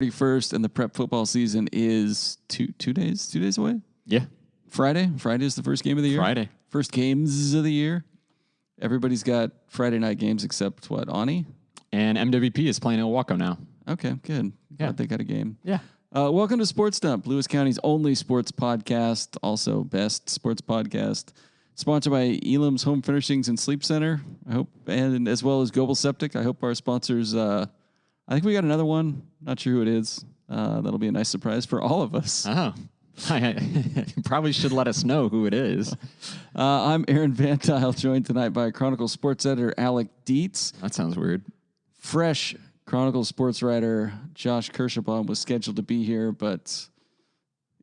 31st, and the prep football season is two days away. Yeah. Friday is the first game of the year. Friday. First games of the year. Everybody's got Friday night games except what, Ani? And MWP is playing El Waco now. Okay, good. Yeah. Glad they got a game. Yeah. Welcome to Sports Dump, Lewis County's only sports podcast, also best sports podcast, sponsored by Elam's Home Furnishings and Sleep Center. I hope, and as well as Global Septic. I hope our sponsors. I think we got another one. Not sure who it is. That'll be a nice surprise for all of us. Oh, I probably should let us know who it is. I'm Aaron VanTuyl, joined tonight by Chronicle sports editor Alec Dietz. That sounds weird. Fresh Chronicle sports writer Josh Kirschenbaum was scheduled to be here, but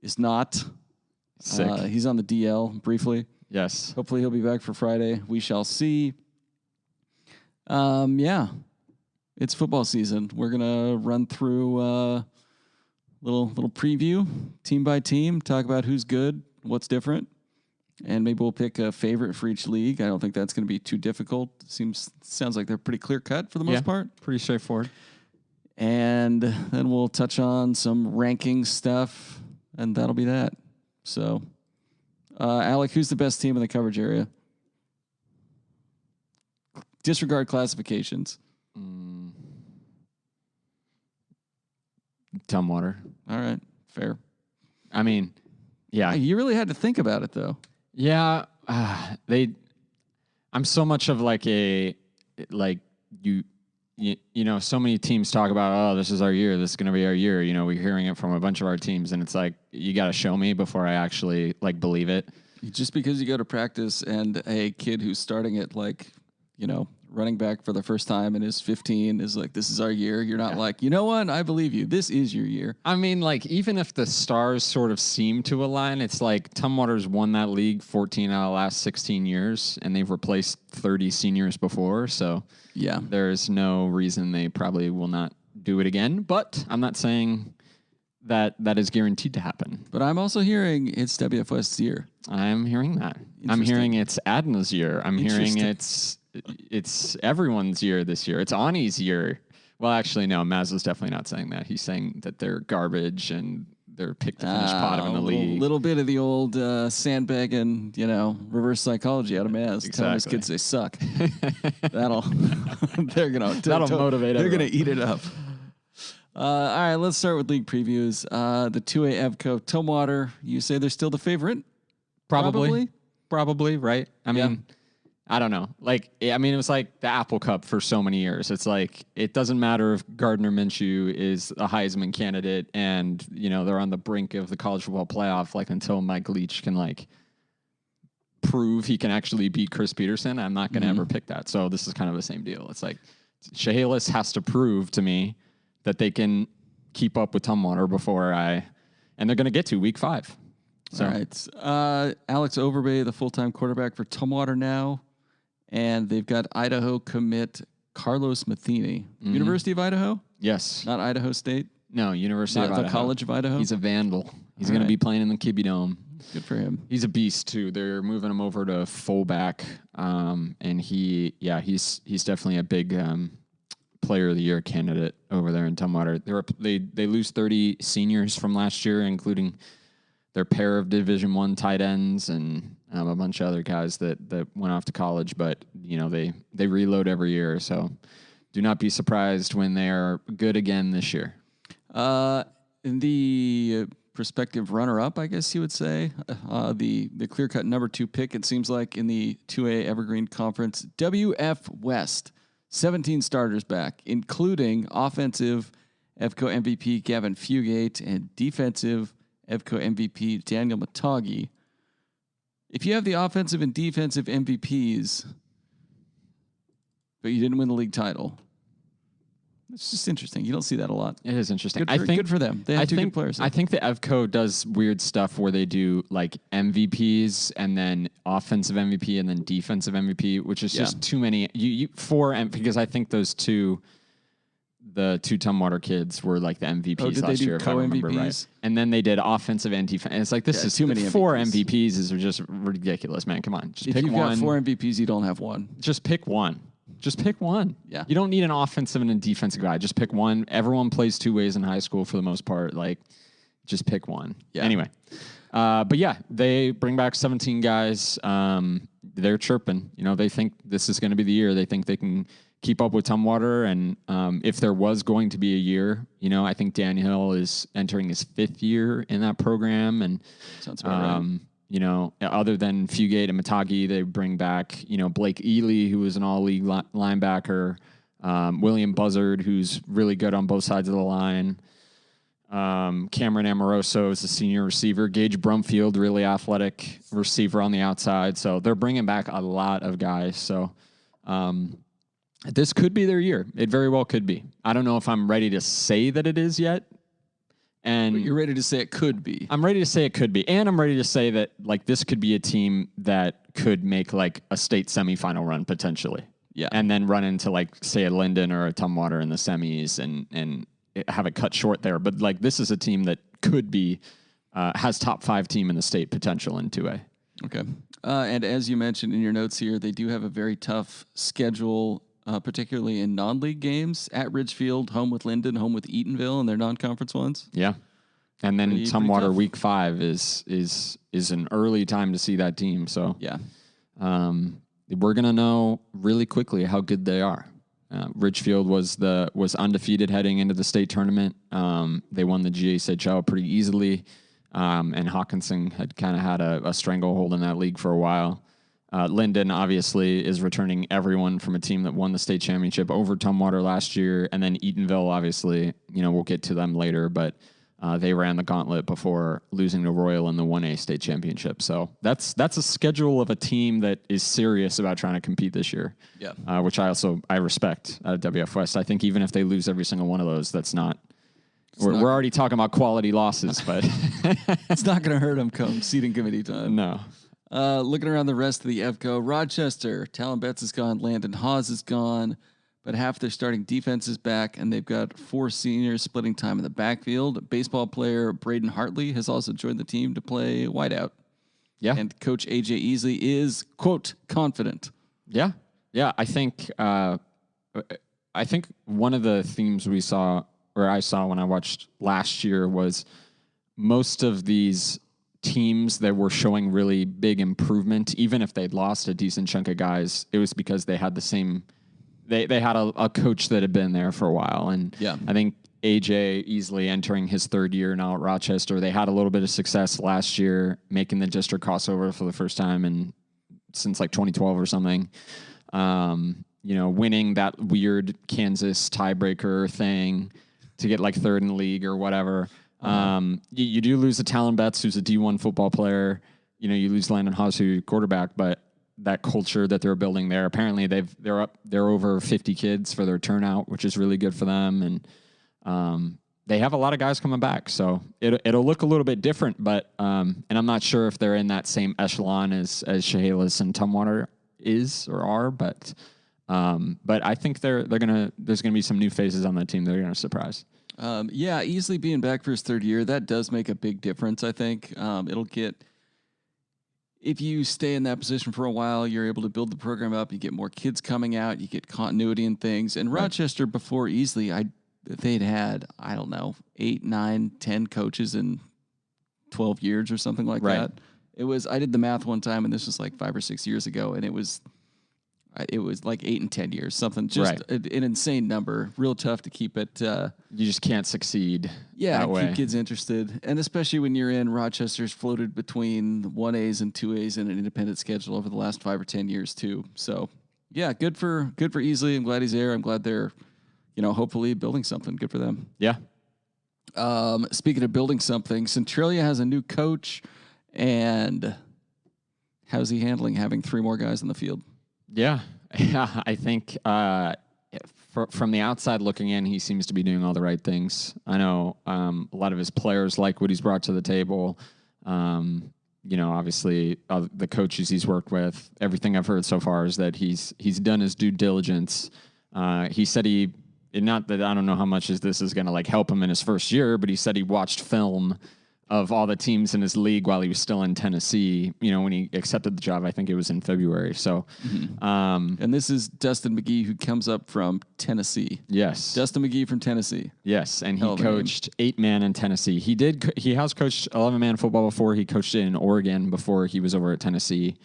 is not. Sick. He's on the DL briefly. Yes. Hopefully he'll be back for Friday. We shall see. Yeah, it's football season. We're gonna run through little preview, team by team, talk about who's good, what's different, and maybe we'll pick a favorite for each league. I don't think that's going to be too difficult. Sounds like they're pretty clear cut for the most part. Pretty straightforward. And then we'll touch on some ranking stuff, and that'll be that. So, Alec, who's the best team in the coverage area? Disregard classifications. Tumwater. All right, fair. I mean, yeah. You really had to think about it, though. Yeah. I'm so much of like you know, so many teams talk about, oh, this is our year. This is going to be our year. You know, we're hearing it from a bunch of our teams, and it's like, you got to show me before I actually like believe it. Just because you go to practice and a kid who's starting at like, you know, running back for the first time and is 15 is like, this is our year. You're not like, you know what? I believe you. This is your year. I mean, like, even if the stars sort of seem to align, it's like Tumwater's won that league 14 out of the last 16 years, and they've replaced 30 seniors before. So yeah, there's no reason they probably will not do it again. But I'm not saying that is guaranteed to happen. But I'm also hearing it's WF West's year. I'm hearing that. I'm hearing it's Adna's year. I'm hearing it's everyone's year this year. It's Ani's year. Well, actually, no. Maz was definitely not saying that. He's saying that they're garbage and they're picked to finish bottom in the league. A little bit of the old sandbagging, you know, reverse psychology out of Maz. Exactly. Telling his kids they suck. That'll motivate. They're gonna eat it up. All right, let's start with league previews. The 2A EVCO Tumwater. You say they're still the favorite? Probably, right? I mean, I don't know. Like, I mean, it was like the Apple Cup for so many years. It's like, it doesn't matter if Gardner Minshew is a Heisman candidate and, you know, they're on the brink of the college football playoff, like, until Mike Leach can, like, prove he can actually beat Chris Peterson. I'm not going to ever pick that. So this is kind of the same deal. It's like, Chehalis has to prove to me that they can keep up with Tumwater and they're going to get to week 5. So. All right. Alex Overbay, the full-time quarterback for Tumwater now. And they've got Idaho commit Carlos Matheny. University of Idaho? Yes. Not Idaho State? No, University of Not Idaho. the College of Idaho? He's a vandal. He's going to be playing in the Kibby Dome. Good for him. He's a beast, too. They're moving him over to fullback. And he's definitely a big player of the year candidate over there in Tumwater. They lose 30 seniors from last year, including their pair of Division I tight ends and a bunch of other guys that went off to college. But, you know, they reload every year. So do not be surprised when they are good again this year. In the prospective runner-up, I guess you would say, the clear-cut number 2 pick, it seems like, in the 2A Evergreen Conference, WF West. 17 starters back, including offensive EVCO MVP Gavin Fugate and defensive EVCO MVP Daniel Matagi. If you have the offensive and defensive MVPs, but you didn't win the league title, it's just interesting. You don't see that a lot. It is interesting. Good for them. They have 2 good players. I think the EVCO does weird stuff where they do like MVPs and then offensive MVP and then defensive MVP, which is just too many. Because I think the 2 Tumwater kids were like the MVPs last year, if I remember right. And then they did offensive and defense. And it's like, this is too many 4 MVPs is just ridiculous, man. Come on. Just if pick you've one. Got 4 MVPs, you don't have 1. Just pick one. Just pick one. Yeah. You don't need an offensive and a defensive guy. Just pick one. Everyone plays two ways in high school for the most part. Like, just pick one. Yeah. Anyway. But yeah, they bring back 17 guys. They're chirping. You know, they think this is going to be the year. They think they can keep up with Tumwater. And if there was going to be a year, you know, I think Dan Hill is entering his 5th year in that program. And sounds about right. You know, other than Fugate and Matagi, they bring back, you know, Blake Ely, who was an all-league linebacker, William Buzzard, who's really good on both sides of the line, Cameron Amoroso is a senior receiver, Gage Brumfield, really athletic receiver on the outside. So they're bringing back a lot of guys. So this could be their year. It very well could be. I don't know if I'm ready to say that it is yet. And but you're ready to say it could be. I'm ready to say it could be. And I'm ready to say that, like, this could be a team that could make, like, a state semifinal run potentially. Yeah. And then run into, like, say, a Linden or a Tumwater in the semis and have it cut short there. But, like, this is a team that could be, has top 5 team in the state potential in 2A. Okay. And as you mentioned in your notes here, they do have a very tough schedule, particularly in non-league games, at Ridgefield, home with Linden, home with Eatonville, and their non-conference ones. Yeah. And then Pretty Tumwater tough. week 5 is an early time to see that team. So Yeah. we're gonna know really quickly how good they are. Ridgefield was undefeated heading into the state tournament. They won the GSHL pretty easily, and Hawkinson had kind of had a stranglehold in that league for a while. Linden obviously is returning everyone from a team that won the state championship over Tumwater last year, and then Eatonville, obviously, you know, we'll get to them later, but they ran the gauntlet before losing to Royal in the 1A state championship. So that's a schedule of a team that is serious about trying to compete this year. Yeah. Which I respect at WF West. I think even if they lose every single one of those, that's not. We're already talking about quality losses, but It's not going to hurt them come seating committee time. no. Looking around the rest of the EVCO, Rochester, Talon Betts is gone, Landon Hawes is gone, but half their starting defense is back, and they've got 4 seniors splitting time in the backfield. Baseball player Braden Hartley has also joined the team to play wideout. Yeah. And Coach AJ Easley is, quote, confident. Yeah. Yeah. I think one of the themes we saw, or I saw when I watched last year, was most of these teams that were showing really big improvement, even if they'd lost a decent chunk of guys, it was because they had the same, they had a coach that had been there for a while. And Yeah. I think AJ easily entering his 3rd year now at Rochester, they had a little bit of success last year, making the district crossover for the first time since like 2012 or something. You know, winning that weird Kansas tiebreaker thing to get like 3rd in the league or whatever. You do lose a Talon Betts, who's a D1 football player. You know, you lose Landon Haas, who's quarterback, but that culture that they're building there, apparently they're over 50 kids for their turnout, which is really good for them. And they have a lot of guys coming back, so it'll look a little bit different, but and I'm not sure if they're in that same echelon as Chehalis and Tumwater is or are, but I think there's gonna be some new faces on that team that are gonna surprise. Yeah, Easley being back for his 3rd year, that does make a big difference, I think. If you stay in that position for a while, you're able to build the program up, you get more kids coming out, you get continuity in things. And Right. Rochester, before Easley, they'd had, I don't know, 8, 9, 10 coaches in 12 years or something like Right. that. I did the math one time, and this was like 5 or 6 years ago, and it was like 8 and 10 years, something, just Right. an insane number. Real tough to keep it. You just can't succeed Yeah, that and way. keep kids interested. And especially when you're in Rochester's floated between 1As and 2As in an independent schedule over the last 5 or 10 years too. So yeah, good for Easley. I'm glad he's there. I'm glad they're, you know, hopefully building something. Good for them. Yeah. Speaking of building something, Centralia has a new coach, and how's he handling having 3 more guys in the field? Yeah. Yeah. I think from the outside looking in, he seems to be doing all the right things. I know a lot of his players like what he's brought to the table. You know, obviously the coaches he's worked with, everything I've heard so far is that he's done his due diligence. He said not that I don't know how much this is going to like help him in his first year, but he said he watched film of all the teams in his league while he was still in Tennessee. You know, when he accepted the job, I think it was in February. So, and this is Dustin McGee, who comes up from Tennessee. Yes, Dustin McGee from Tennessee. Yes, and he coached 8-man in Tennessee. He has coached 11-man football before. He coached it in Oregon before he was over at Tennessee.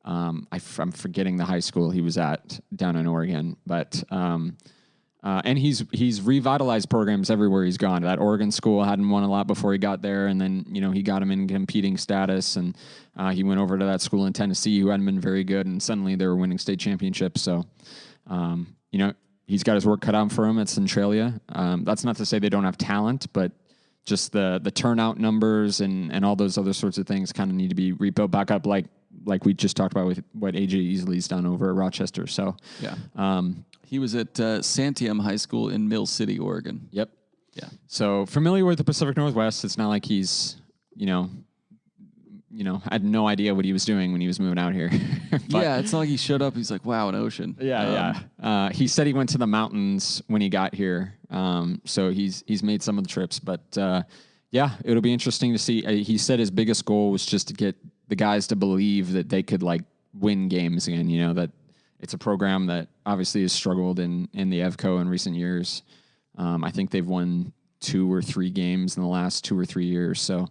I'm forgetting the high school he was at down in Oregon, but. And he's revitalized programs everywhere he's gone. That Oregon school hadn't won a lot before he got there, and then he got him in competing status, and he went over to that school in Tennessee who hadn't been very good, and suddenly they were winning state championships. So, he's got his work cut out for him at Centralia. That's not to say they don't have talent, but just the turnout numbers and all those other sorts of things kind of need to be rebuilt back up, like we just talked about with what AJ Easley's done over at Rochester. So yeah. He was at Santiam High School in Mill City, Oregon. Yep. Yeah. So familiar with the Pacific Northwest. It's not like he's, had no idea what he was doing when he was moving out here. Yeah, it's not like he showed up. He's like, wow, an ocean. Yeah. He said he went to the mountains when he got here. So he's made some of the trips. But, it'll be interesting to see. He said his biggest goal was just to get the guys to believe that they could, win games again, that it's a program that obviously has struggled in the EVCO in recent years. I think they've won 2 or 3 games in the last 2 or 3 years. So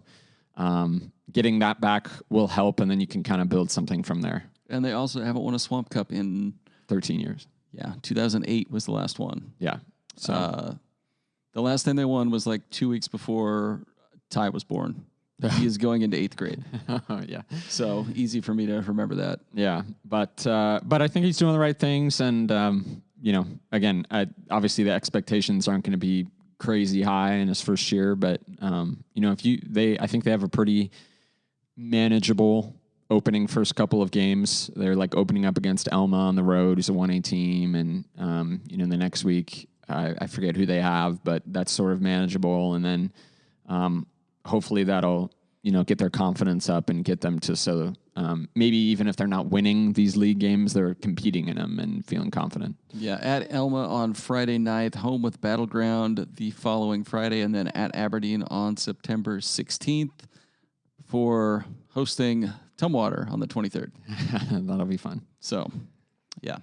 getting that back will help, and then you can kind of build something from there. And they also haven't won a Swamp Cup in 13 years. Yeah, 2008 was the last one. Yeah. So the last time they won was 2 weeks before Ty was born. He is going into 8th grade. Yeah. So easy for me to remember that. Yeah. But I think he's doing the right things. And, again, obviously the expectations aren't going to be crazy high in his first year. But, I think they have a pretty manageable opening first couple of games. They're opening up against Elma on the road, who's a 1A team. And, the next week, I forget who they have, but that's sort of manageable. And then, hopefully that'll, get their confidence up and get them to maybe even if they're not winning these league games, they're competing in them and feeling confident. Yeah, at Elma on Friday night, home with Battleground the following Friday, and then at Aberdeen on September 16th for hosting Tumwater on the 23rd. That'll be fun. So, yeah.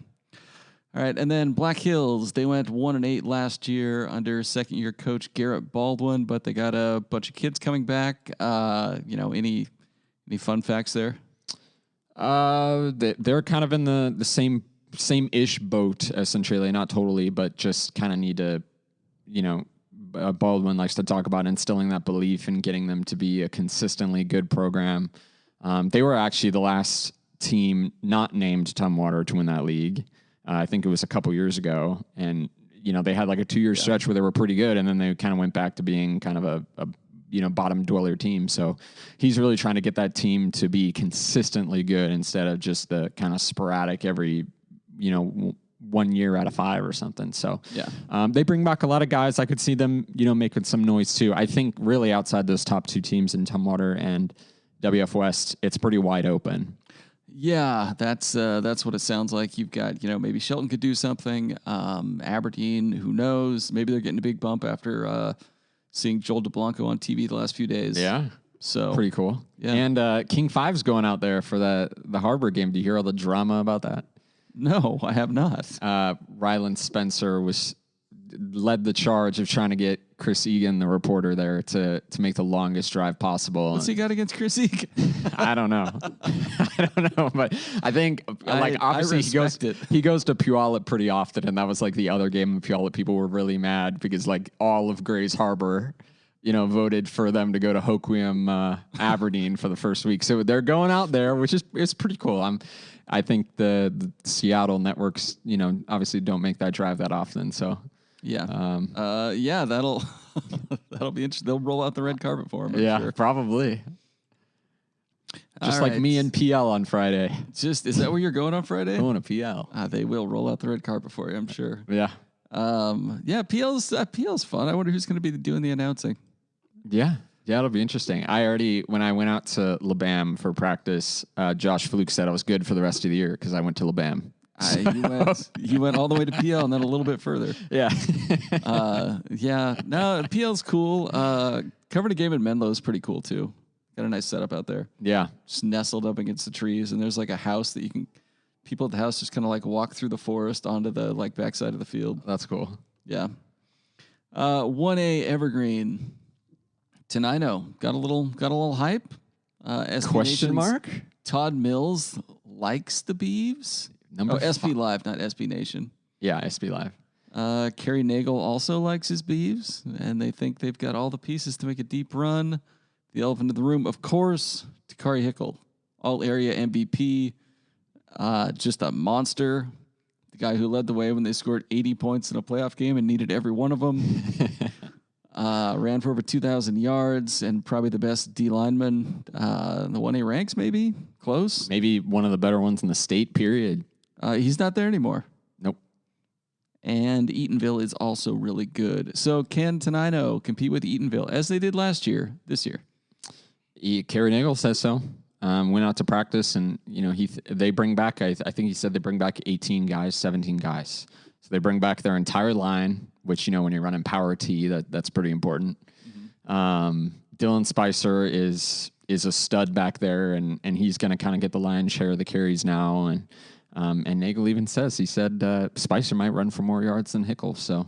All right, and then Black Hills, they went 1-8 last year under second-year coach Garrett Baldwin, but they got a bunch of kids coming back. Any fun facts there? They're kind of in the same-ish boat as Centralia, not totally, but just kind of need to, Baldwin likes to talk about instilling that belief and getting them to be a consistently good program. They were actually the last team not named Tumwater to win that league. I think it was a couple years ago, and they had a 2-year stretch where they were pretty good, and then they kind of went back to being kind of a bottom dweller team. So he's really trying to get that team to be consistently good instead of just the kind of sporadic every 1 year out of 5 or something. So they bring back a lot of guys. I could see them making some noise too. I think really outside those top 2 teams in Tumwater and WF West, it's pretty wide open. Yeah, that's what it sounds like. You've got, maybe Shelton could do something. Aberdeen, who knows? Maybe they're getting a big bump after seeing Joel DeBlanco on TV the last few days. Yeah. So pretty cool. Yeah. And King 5's going out there for the Harbor game. Do you hear all the drama about that? No, I have not. Ryland Spencer led the charge of trying to get Chris Egan, the reporter, there to make the longest drive possible. What's he got against Chris Egan? I don't know. But I think obviously he goes to Puyallup pretty often, and that was the other game in Puyallup. People were really mad because all of Grays Harbor, voted for them to go to Hoquiam, Aberdeen for the first week. So they're going out there, which is pretty cool. I think the Seattle networks, obviously don't make that drive that often. So. Yeah. That'll be interesting. They'll roll out the red carpet for him. Yeah, sure. Probably. Just like me and PL on Friday. Is that where you're going on Friday? Going to PL. They will roll out the red carpet for you, I'm sure. Yeah. PL's fun. I wonder who's going to be doing the announcing. Yeah. Yeah, it'll be interesting. When I went out to LeBam for practice, Josh Fluke said I was good for the rest of the year because I went to LeBam. He went all the way to PL and then a little bit further. Yeah. Yeah. No, PL's cool. Covering a game in Menlo is pretty cool too. Got a nice setup out there. Yeah. Just nestled up against the trees, and there's like a house that people at the house just kind of like walk through the forest onto the like backside of the field. That's cool. Yeah. 1A Evergreen. Tenino got a little hype. SB Question Nation's mark? Todd Mills likes the Beavs. SB Live, not SB Nation. Yeah, SB Live. Kerry Nagel also likes his Beavs, and they think they've got all the pieces to make a deep run. The elephant in the room, of course, Takari Hickle, all-area MVP, just a monster. The guy who led the way when they scored 80 points in a playoff game and needed every one of them. Ran for over 2,000 yards and probably the best D lineman in the 1A ranks, maybe? Close? Maybe one of the better ones in the state, period. He's not there anymore. Nope. And Eatonville is also really good. So can Tenino compete with Eatonville as they did this year? Kerry Nagel says so. Went out to practice, and they bring back. I think he said they bring back 18 guys, 17 guys. So they bring back their entire line, which when you're running power T, that's pretty important. Mm-hmm. Dylan Spicer is a stud back there, and he's going to kind of get the lion's share of the carries now. And Nagel even said Spicer might run for more yards than Hickle. So.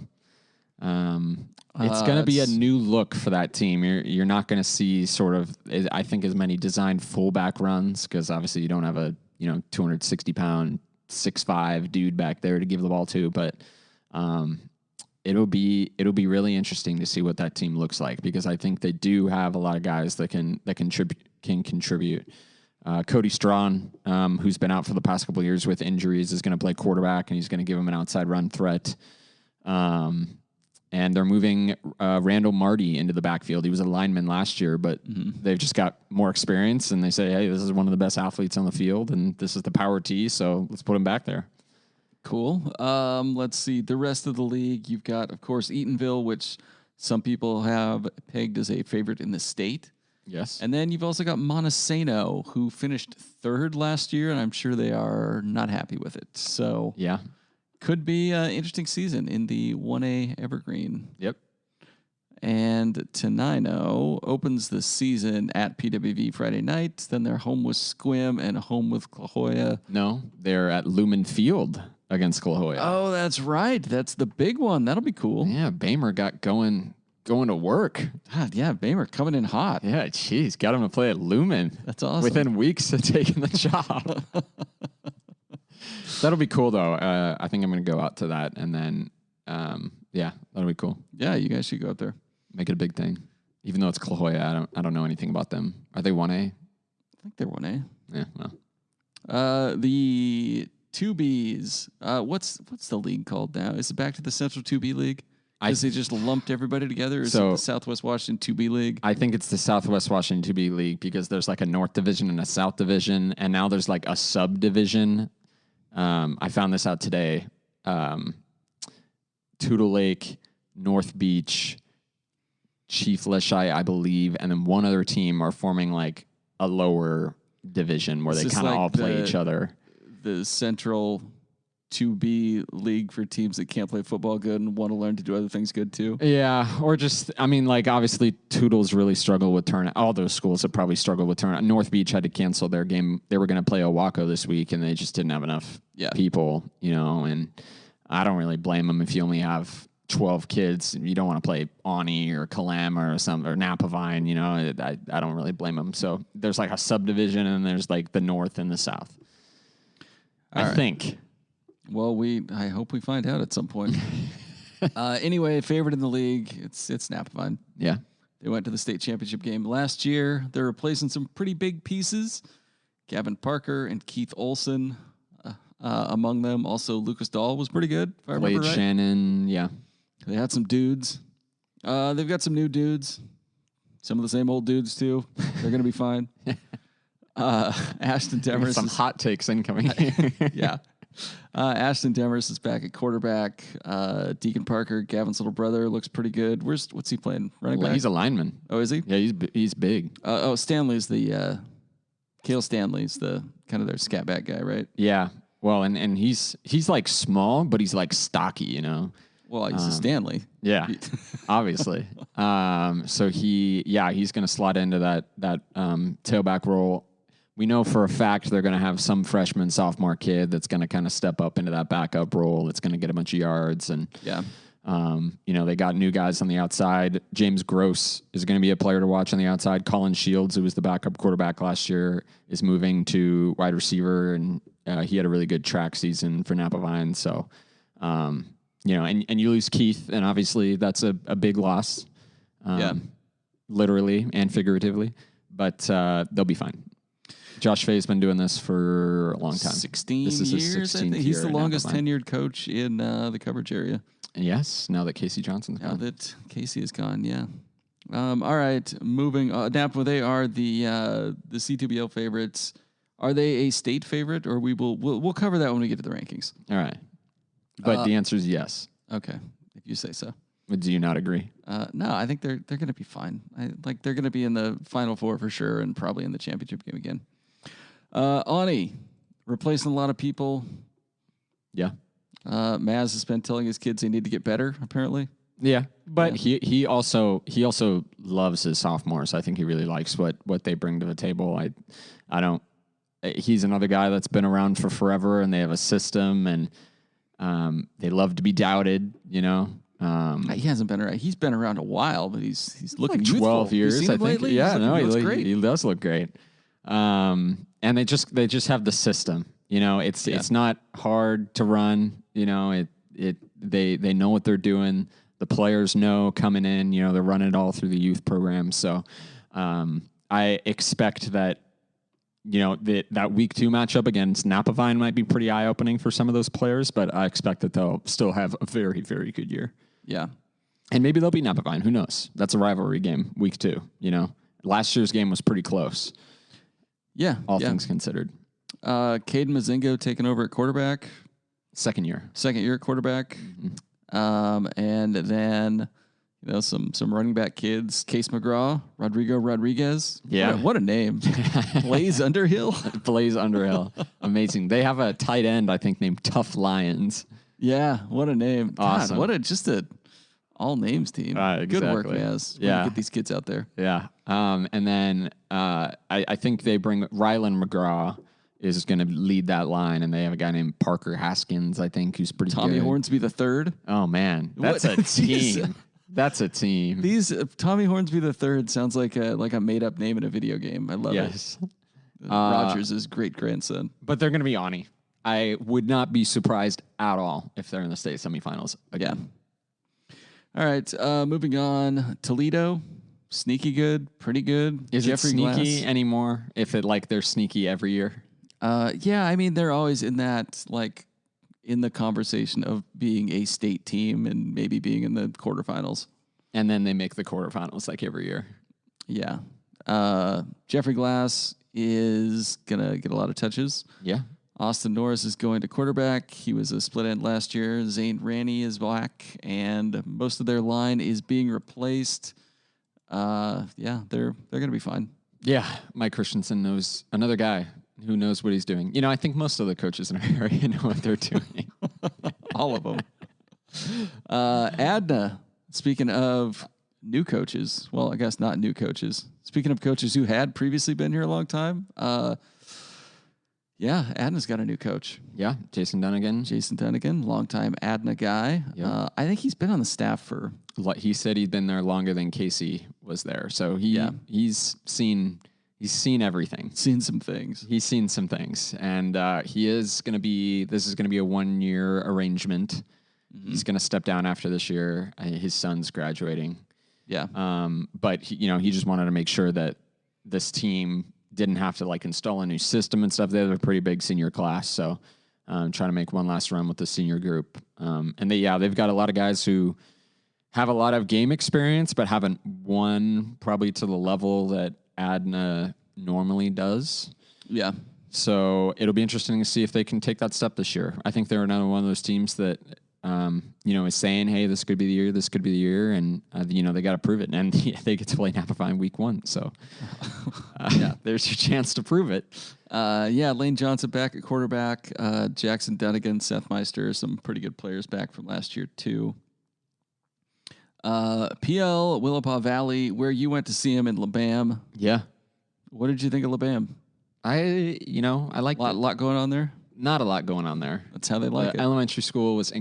It's going to be a new look for that team. You're not going to see sort of, I think, as many designed fullback runs because obviously you don't have a 260-pound 6'5" dude back there to give the ball to. But it'll be really interesting to see what that team looks like because I think they do have a lot of guys that can contribute. Cody Strawn, who's been out for the past couple of years with injuries, is going to play quarterback and he's going to give him an outside run threat. And they're moving Randall Marty into the backfield. He was a lineman last year, but they've just got more experience. And they say, hey, this is one of the best athletes on the field, and this is the power T, so let's put him back there. Cool. Let's see. The rest of the league, you've got, of course, Eatonville, which some people have pegged as a favorite in the state. Yes. And then you've also got Montesano, who finished third last year, and I'm sure they are not happy with it. So yeah. Could be an interesting season in the 1A Evergreen. Yep. And Tenino opens the season at PWV Friday night. Then they're home with Squim and home with La Jolla. No, they're at Lumen Field against La Jolla. Oh, that's right. That's the big one. That'll be cool. Yeah, Bamer got going to work. God, yeah, Bamer coming in hot. Yeah, geez, got him to play at Lumen. That's awesome. Within weeks of taking the job. That'll be cool, though. I think I'm going to go out to that, and then, yeah, that'll be cool. Yeah, you guys should go up there. Make it a big thing. Even though it's La Jolla, I don't know anything about them. Are they 1A? I think they're 1A. Yeah, well. The 2Bs. What's the league called now? Is it back to the Central 2B League? Because they just lumped everybody together? Or is it the Southwest Washington 2B League? I think it's the Southwest Washington 2B League because there's like a North Division and a South Division, and now there's like a subdivision. I found this out today. Toutle Lake, North Beach, Chief Leshai, I believe, and then one other team are forming like a lower division where they kind of all play each other. The Central 2B League for teams that can't play football good and want to learn to do other things good too. Yeah, or just, I mean, like obviously Toodles really struggle with turnout. All those schools have probably struggled with turnout. North Beach had to cancel their game. They were going to play Owako this week, and they just didn't have enough people, and I don't really blame them if you only have 12 kids. You don't want to play Ani or Kalama or something, or Napavine, I don't really blame them. So there's like a subdivision, and there's like the North and the South. I think. Well, I hope we find out at some point. Anyway, favorite in the league, it's Napavine. Yeah. They went to the state championship game last year. They're replacing some pretty big pieces. Gavin Parker and Keith Olson among them. Also, Lucas Dahl was pretty good, if I remember right. Shannon, yeah. They had some dudes. They've got some new dudes. Some of the same old dudes, too. They're going to be fine. Ashton Demers. Some hot takes incoming. Yeah. Ashton Demers is back at quarterback. Deacon Parker, Gavin's little brother, looks pretty good. What's he playing? Running back? He's a lineman. Oh, is he? Yeah, he's big. Stanley's Cale Stanley's the kind of their scat back guy, right? Yeah. Well, and he's like small, but he's like stocky, you know. Well, he's a Stanley. Yeah, obviously. So he's going to slot into that tailback role. We know for a fact they're going to have some freshman, sophomore kid that's going to kind of step up into that backup role. It's going to get a bunch of yards. And, they got new guys on the outside. James Gross is going to be a player to watch on the outside. Colin Shields, who was the backup quarterback last year, is moving to wide receiver. And he had a really good track season for Napa Vine. So, and you lose Keith, and obviously that's a big loss, literally and figuratively. But they'll be fine. Josh Fay's been doing this for a long time. 16 years, I think. He's the longest tenured coach in the coverage area. Yes, now that Casey Johnson's gone. Now that Casey is gone, yeah. All right, moving on. Napa, they are the C2BL favorites. Are they a state favorite, or we'll cover that when we get to the rankings? All right. But the answer is yes. Okay, if you say so. But do you not agree? No, I think they're going to be fine. They're going to be in the Final Four for sure, and probably in the championship game again. Ani, replacing a lot of people. Yeah. Maz has been telling his kids they need to get better, apparently. Yeah, but he also loves his sophomores. I think he really likes what they bring to the table. I don't. He's another guy that's been around for forever, and they have a system, and they love to be doubted. You know, he hasn't been around. He's been around a while, but he's looking like 12 youthful. years. I think. Lately? Yeah, he looks great. He does look great. And they just have the system. You know, it's not hard to run. You know, they know what they're doing. The players know coming in. You know, they're running it all through the youth program. So I expect that. You know, that week 2 matchup against Napa Vine might be pretty eye opening for some of those players, but I expect that they'll still have a very, very good year. Yeah, and maybe they'll beat Napa Vine. Who knows? That's a rivalry game, week 2. You know, last year's game was pretty close. Yeah, all things considered. Caden Mazingo taking over at quarterback. Second year at quarterback. Mm-hmm. And then, some running back kids. Case McGraw, Rodrigo Rodriguez. Yeah. What a name. Blaze Underhill. Blaze Underhill. Amazing. They have a tight end, I think, named Tough Lions. Yeah, what a name. Awesome. God, what a all names team. Exactly. Good work, Maz. Yeah. Get these kids out there. Yeah. And then I think they bring Rylan McGraw is going to lead that line, and they have a guy named Parker Haskins, I think, who's pretty Tommy good. Hornsby the third. Oh, man. That's a team. That's a team. Tommy Hornsby the third sounds like a made-up name in a video game. I love it. Rogers' great-grandson. But they're going to be Ani. I would not be surprised at all if they're in the state semifinals again. Yeah. All right, moving on. Toledo, sneaky good, pretty good. Is Jeffrey it sneaky Glass. anymore? If they're sneaky every year? Yeah, I mean they're always in that in the conversation of being a state team and maybe being in the quarterfinals. And then they make the quarterfinals every year. Yeah. Jeffrey Glass is gonna get a lot of touches. Yeah. Austin Norris is going to quarterback. He was a split end last year. Zane Raney is back, and most of their line is being replaced. They're going to be fine. Yeah, Mike Christensen knows another guy who knows what he's doing. You know, I think most of the coaches in our area know what they're doing. All of them. Adna, speaking of new coaches, well, I guess not new coaches. Speaking of coaches who had previously been here a long time, Adna's got a new coach. Yeah, Jason Dunnigan, longtime Adna guy. Yep. I think he's been on the staff for... He said he'd been there longer than Casey was there. So he's seen everything. Seen some things. He's seen some things. And this is going to be a 1-year arrangement. Mm-hmm. He's going to step down after this year. His son's graduating. Yeah. But he just wanted to make sure that this team didn't have to install a new system and stuff. They have a pretty big senior class, so trying to make one last run with the senior group. And they've got a lot of guys who have a lot of game experience, but haven't won probably to the level that Adna normally does. Yeah. So it'll be interesting to see if they can take that step this year. I think they're another one of those teams that is saying, hey, this could be the year, this could be the year. And, they got to prove it. And they get to play Napa Vine week 1. So there's your chance to prove it. Lane Johnson back at quarterback. Jackson Dunnigan, Seth Meister, some pretty good players back from last year too. PL Willapa Valley, where you went to see him in LeBam. Yeah. What did you think of LeBam? I like a lot going on there. Not a lot going on there. That's how they like it. Elementary school was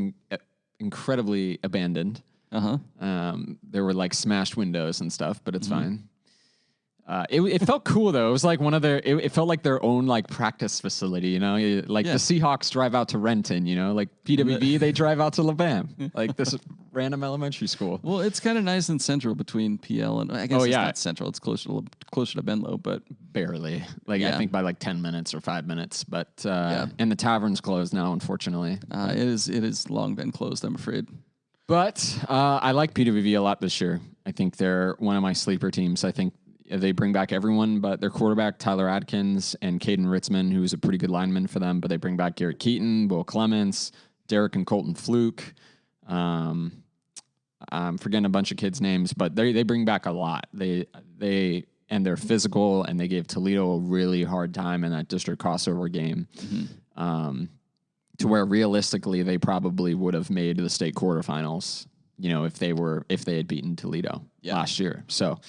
incredibly abandoned. There were like smashed windows and stuff, but it's fine. It felt cool though. It was like one of their. It felt like their own like practice facility. The Seahawks drive out to Renton. Like PWB, they drive out to LeBam. Like this random elementary school. Well, it's kind of nice and central between PL and I guess it's not central. It's closer to Benlow, but barely. I think by like 10 minutes or 5 minutes. But and the tavern's closed now, unfortunately. It is long been closed, I'm afraid. But I like PWB a lot this year. I think they're one of my sleeper teams. I think they bring back everyone but their quarterback, Tyler Adkins, and Caden Ritzman, who's a pretty good lineman for them. But they bring back Garrett Keaton, Will Clements, Derek and Colton Fluke. I'm forgetting a bunch of kids' names, but they bring back a lot. They're physical, and they gave Toledo a really hard time in that district crossover game. To where realistically they probably would have made the state quarterfinals, if they had beaten Toledo last year. So,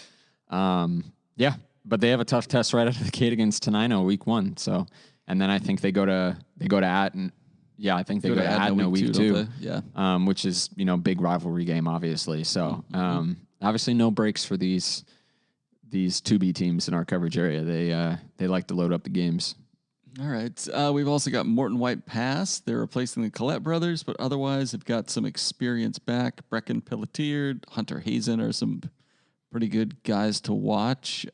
but they have a tough test right out of the gate against Tenino week 1. So, and then I think they go to Atten. Yeah, I think they go to Atten week 2. Yeah. Which is, big rivalry game, obviously. So, obviously no breaks for these 2B teams in our coverage area. They like to load up the games. All right. We've also got Morton White Pass. They're replacing the Collette brothers, but otherwise they've got some experience back. Brecken Pelletier, Hunter Hazen are some pretty good guys to watch.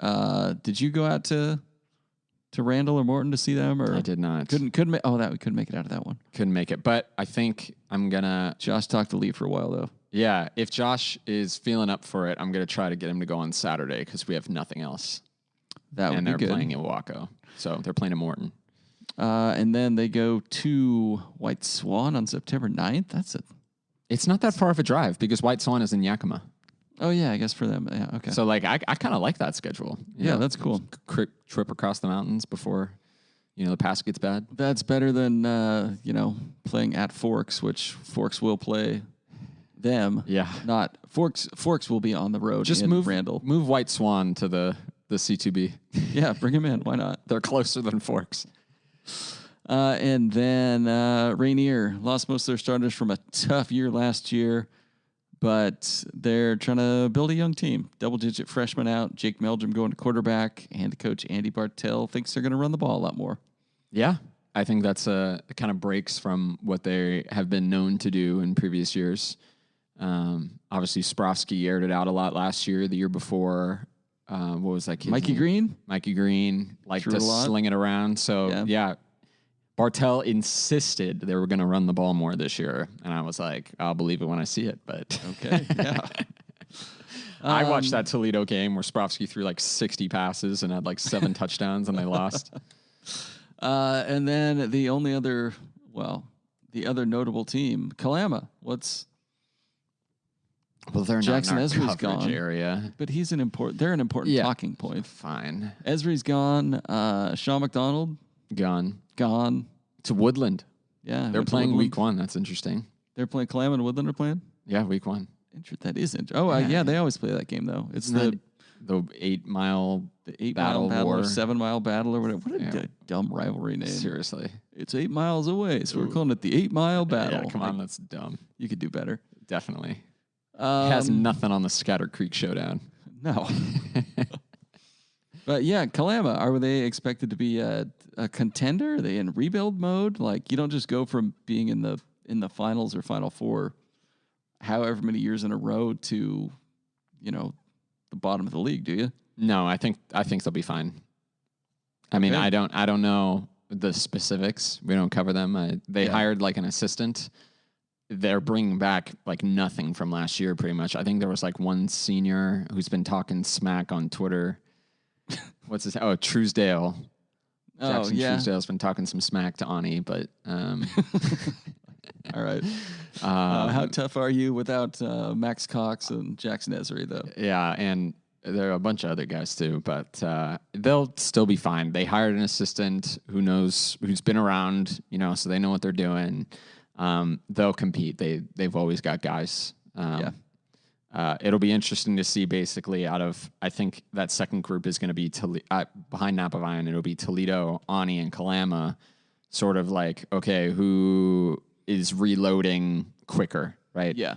Did you go out to Randall or Morton to see them? Or I did not. We couldn't make it out of that one. Couldn't make it, but I think I'm gonna. Josh talked to Lee for a while though. Yeah, if Josh is feeling up for it, I'm gonna try to get him to go on Saturday because we have nothing else. That would be good. And they're playing in Waco, so they're playing in Morton. And then they go to White Swan on September 9th. It's not that far of a drive because White Swan is in Yakima. Oh, yeah, I guess for them. Yeah, okay. So, I kind of like that schedule. Yeah, that's cool. Trip across the mountains before, the pass gets bad. That's better than, playing at Forks, which Forks will play them. Yeah. Not Forks will be on the road. Just move Randall. Move White Swan to the C2B. Yeah, bring him in. Why not? They're closer than Forks. And then Rainier lost most of their starters from a tough year last year, but they're trying to build a young team. Double-digit freshmen out. Jake Meldrum going to quarterback, and coach Andy Bartell thinks they're going to run the ball a lot more. Yeah, I think that's kind of breaks from what they have been known to do in previous years. Obviously, Sprofsky aired it out a lot last year. The year before, what was that kid's Mikey name? Green? Mikey Green liked to sling it around. So, yeah. Bartell insisted they were going to run the ball more this year. And I was like, I'll believe it when I see it. But okay, yeah. I watched that Toledo game where Sprofsky threw like 60 passes and had like 7 touchdowns and they lost. And then the other notable team, Kalama. They're Jackson not in our Esri's gone area, but he's an important. They're an important talking point. Fine. Esri's gone. Sean McDonald gone to Woodland. Yeah, they're playing week 1. That's interesting. They're playing Kalama and Woodland are playing. Yeah, week 1. That is interesting. Oh, yeah, they always play that game though. It's the 8 mile battle war. or 7 mile battle or whatever. What a dumb rivalry name. Seriously, it's 8 miles away, so we're calling it the 8 mile battle. Yeah, come on, that's dumb. You could do better. Definitely. It has nothing on the Scatter Creek Showdown. No. But yeah, Kalama, are they expected to be a contender? Are they in rebuild mode? Like, you don't just go from being in the finals or Final Four however many years in a row to, the bottom of the league, do you? No, I think they'll be fine. I mean, I don't know the specifics. We don't cover them. They hired like an assistant. They're bringing back like nothing from last year, pretty much. I think there was like one senior who's been talking smack on Twitter. What's his? Oh, Truesdale. Jackson Truesdale's been talking some smack to Ani, but All right. How tough are you without Max Cox and Jackson Ezri, though? Yeah, and there are a bunch of other guys too, but they'll still be fine. They hired an assistant who's been around, so they know what they're doing. They'll compete. They've always got guys. It'll be interesting to see basically I think that second group is going to be behind Napavian. It'll be Toledo, Ani, and Kalama. Sort of like, okay, who is reloading quicker, right? Yeah.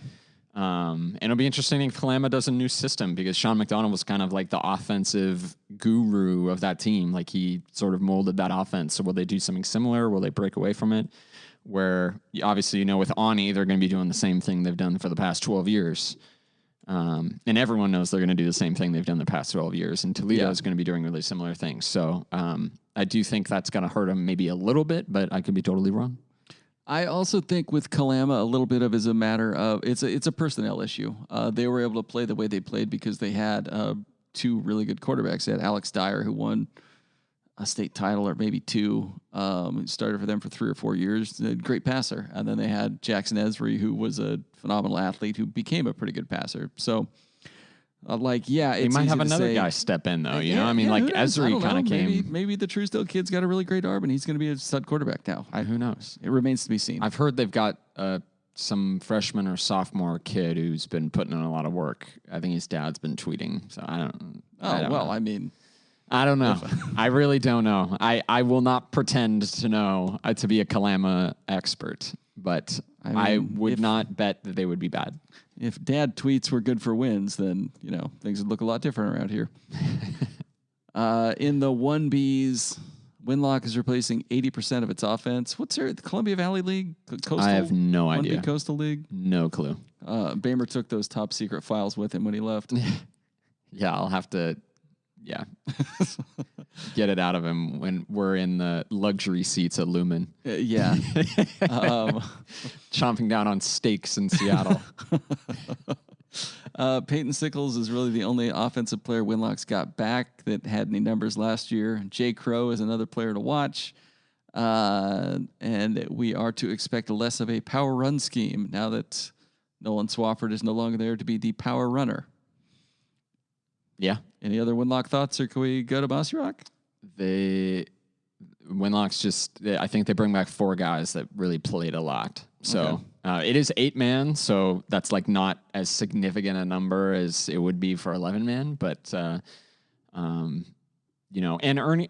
And it'll be interesting if Kalama does a new system because Sean McDonald was kind of like the offensive guru of that team. Like he sort of molded that offense. So will they do something similar? Will they break away from it? Where obviously, with Ani, they're going to be doing the same thing they've done for the past 12 years. And everyone knows they're going to do the same thing they've done the past 12 years. And Toledo is going to be doing really similar things. So I do think that's going to hurt them maybe a little bit, but I could be totally wrong. I also think with Kalama, a little bit of is a matter of it's a personnel issue. They were able to play the way they played because they had two really good quarterbacks. They had Alex Dyer, who won a state title or maybe two, started for them for 3 or 4 years, a great passer. And then they had Jackson Ezri, who was a phenomenal athlete who became a pretty good passer. So, they might have another guy step in, though. Ezri kind of came. Maybe the Truesdale kid's got a really great arm, and he's going to be a stud quarterback now. Who knows? It remains to be seen. I've heard they've got some freshman or sophomore kid who's been putting in a lot of work. I think his dad's been tweeting. So I don't know. I don't know. I really don't know. I will not pretend to know to be a Kalama expert, but I would not bet that they would be bad. If dad tweets were good for wins, then, things would look a lot different around here. In the 1Bs, Winlock is replacing 80% of its offense. What's the Columbia Valley League? Coastal? I have no idea. 1B Coastal League? No clue. Bamer took those top secret files with him when he left. Yeah, I'll have to... Yeah. Get it out of him when we're in the luxury seats at Lumen. Yeah. Chomping down on steaks in Seattle. Peyton Sickles is really the only offensive player Winlock's got back that had any numbers last year. Jay Crow is another player to watch. And we are to expect less of a power run scheme now that Nolan Swafford is no longer there to be the power runner. Yeah. Any other Winlock thoughts, or can we go to Mossy Rock? Winlock's I think they bring back 4 guys that really played a lot. So it is 8-man, so that's not as significant a number as it would be for 11-man. But, and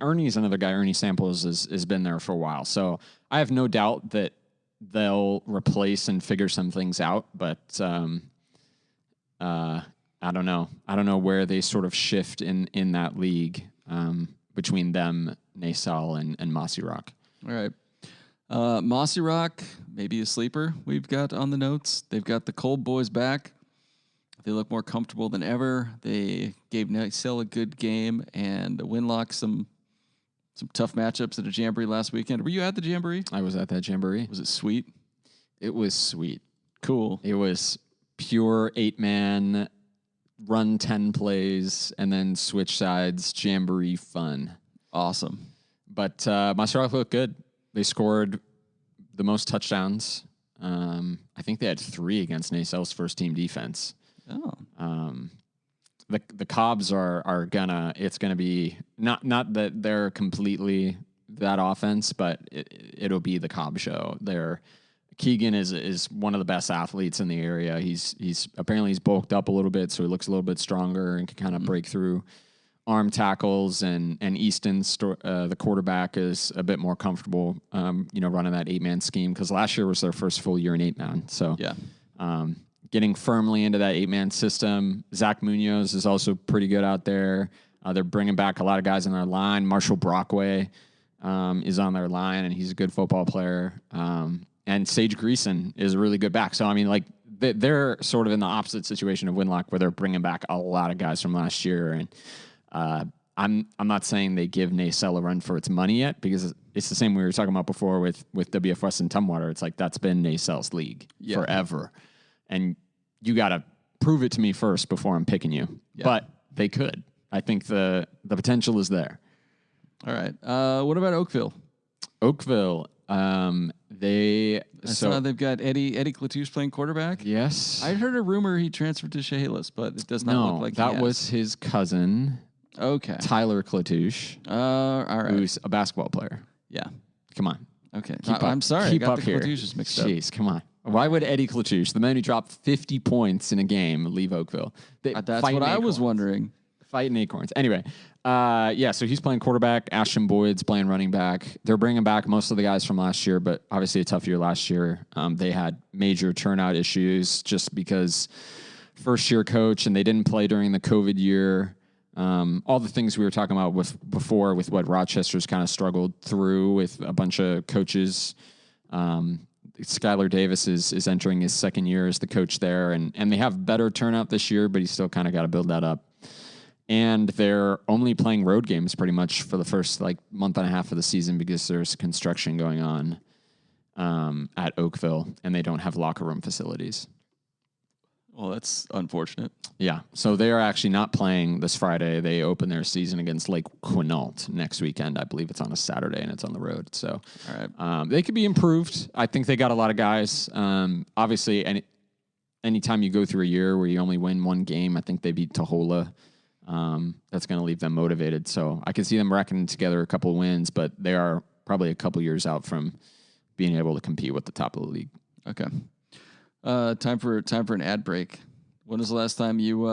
Ernie's another guy. Ernie Samples has been there for a while. So I have no doubt that they'll replace and figure some things out. But I don't know. I don't know where they sort of shift in that league between them, Nassau, and Mossy Rock. All right. Mossy Rock, maybe a sleeper we've got on the notes. They've got the Kolb boys back. They look more comfortable than ever. They gave Nassau a good game and Winlock some tough matchups at a jamboree last weekend. Were you at the jamboree? I was at that jamboree. Was it sweet? It was sweet. Cool. It was pure 8-man, run 10 plays, and then switch sides, jamboree fun. Awesome. But Mossy Rock looked good. They scored the most touchdowns. I think they had 3 against Nassau's first team defense. Oh. The Cobbs are it's gonna be not that they're completely that offense, but it'll be the Cobb show. Keegan is one of the best athletes in the area. He's apparently bulked up a little bit, so he looks a little bit stronger and can kind of break through arm tackles. And Easton, the quarterback, is a bit more comfortable, running that 8-man scheme because last year was their first full year in 8-man. So getting firmly into that 8-man system. Zach Munoz is also pretty good out there. They're bringing back a lot of guys on their line. Marshall Brockway is on their line, and he's a good football player. And Sage Greason is a really good back. So, they're sort of in the opposite situation of Winlock where they're bringing back a lot of guys from last year. And I'm not saying they give Nassau a run for its money yet because it's the same we were talking about before with WF West and Tumwater. It's that's been Nassau's league forever. And you got to prove it to me first before I'm picking you. Yeah. But they could. I think the potential is there. All right. What about Oakville? Oakville. They I saw they've got Eddie Klatouche playing quarterback. Yes. I heard a rumor he transferred to Chehalis, but it does not look like that was his cousin. Okay. Tyler Klatouche. All right. Who's a basketball player. Yeah. Come on. Okay. I'm sorry. Keep I got up the here. Klatouches mixed up. Jeez, come on. Why would Eddie Klatouche, the man who dropped 50 points in a game, leave Oakville? That's what I was wondering. Fighting acorns. Anyway, so he's playing quarterback. Ashton Boyd's playing running back. They're bringing back most of the guys from last year, but obviously a tough year last year. They had major turnout issues just because first-year coach, and they didn't play during the COVID year. All the things we were talking about before with what Rochester's kind of struggled through with a bunch of coaches. Skylar Davis is entering his second year as the coach there, and they have better turnout this year, but he's still kind of got to build that up. And they're only playing road games pretty much for the first month and a half of the season because there's construction going on at Oakville, and they don't have locker room facilities. Well, that's unfortunate. Yeah, so they are actually not playing this Friday. They open their season against Lake Quinault next weekend. I believe it's on a Saturday, and it's on the road. So all right. They could be improved. I think they got a lot of guys. Obviously, anytime you go through a year where you only win one game, I think they beat Tahola. That's going to leave them motivated. So I can see them reckoning together a couple of wins, but they are probably a couple years out from being able to compete with the top of the league. Okay. Time for an ad break. When was the last time you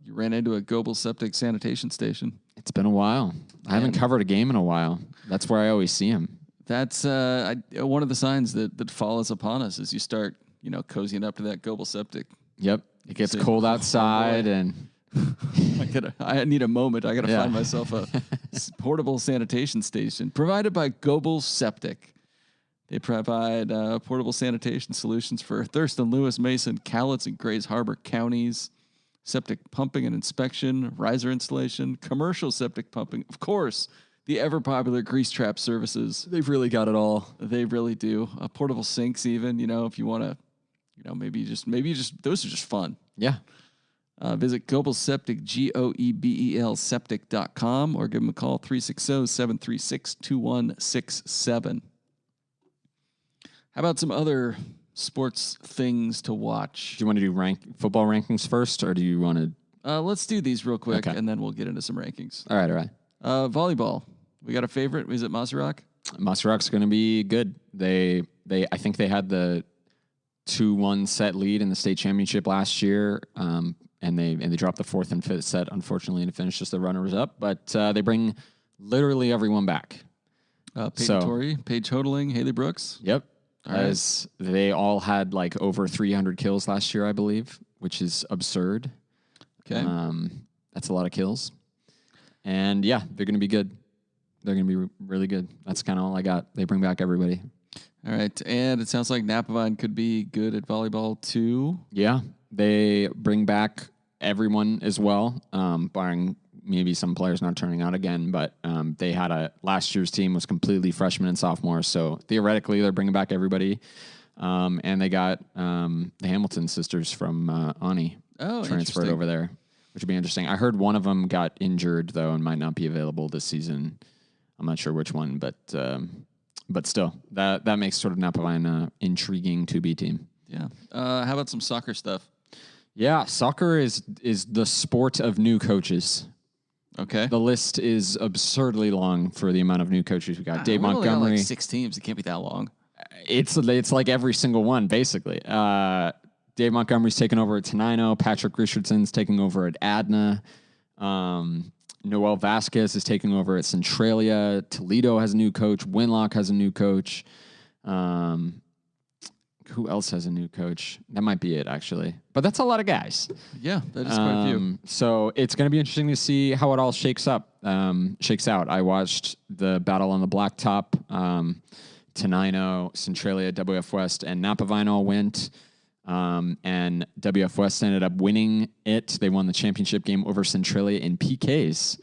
ran into a Goebel Septic sanitation station? It's been a while. I haven't covered a game in a while. That's where I always see him. That's one of the signs that fall is upon us is you start, cozying up to that Goebel Septic. Yep. It gets cold outside and I need a moment. I got to find myself a portable sanitation station provided by Goebel Septic. They provide portable sanitation solutions for Thurston, Lewis, Mason, Cowlitz, and Grays Harbor counties. Septic pumping and inspection, riser installation, commercial septic pumping. Of course, the ever popular grease trap services. They've really got it all. They really do. Portable sinks, even. If you want to, maybe just those are just fun. Yeah. Visit Goebel Septic, GOEBEL septic.com, or give them a call 360-736-2167. How about some other sports things to watch? Do you want to do football rankings first, or do you want to? Let's do these real quick, and then we'll get into some rankings. All right. Volleyball. We got a favorite. Is it Masaryk? Masaryk's going to be good. I think they had the 2-1 set lead in the state championship last year, and they dropped the fourth and fifth set, unfortunately, to finish as the runners up. But they bring literally everyone back. Peyton Torrey, Paige Hodling, Haley Brooks. Yep. As they all had over 300 kills last year, I believe, which is absurd. Okay. That's a lot of kills. And yeah, they're going to be good. They're going to be really good. That's kind of all I got. They bring back everybody. All right. And it sounds like Napavine could be good at volleyball too. Yeah. They bring back everyone as well, barring maybe some players not turning out again, but they had last year's team was completely freshmen and sophomores. So theoretically, they're bringing back everybody. And they got the Hamilton sisters from Ani transferred over there, which would be interesting. I heard one of them got injured, though, and might not be available this season. I'm not sure which one, but still, that makes sort of Napavine an intriguing 2B team. Yeah. How about some soccer stuff? Yeah, soccer is the sport of new coaches. Okay. The list is absurdly long for the amount of new coaches we got. Dave Montgomery. Got 6 teams. It can't be that long. It's like every single one, basically. Dave Montgomery's taking over at Tenino. Patrick Richardson's taking over at Adna. Noel Vasquez is taking over at Centralia. Toledo has a new coach. Winlock has a new coach. Who else has a new coach? That might be it, actually. But that's a lot of guys. Yeah, that is quite a few. So it's going to be interesting to see how it all shakes out. I watched the battle on the blacktop. Tenino, Centralia, WF West, and Napavine all went. And WF West ended up winning it. They won the championship game over Centralia in PKs,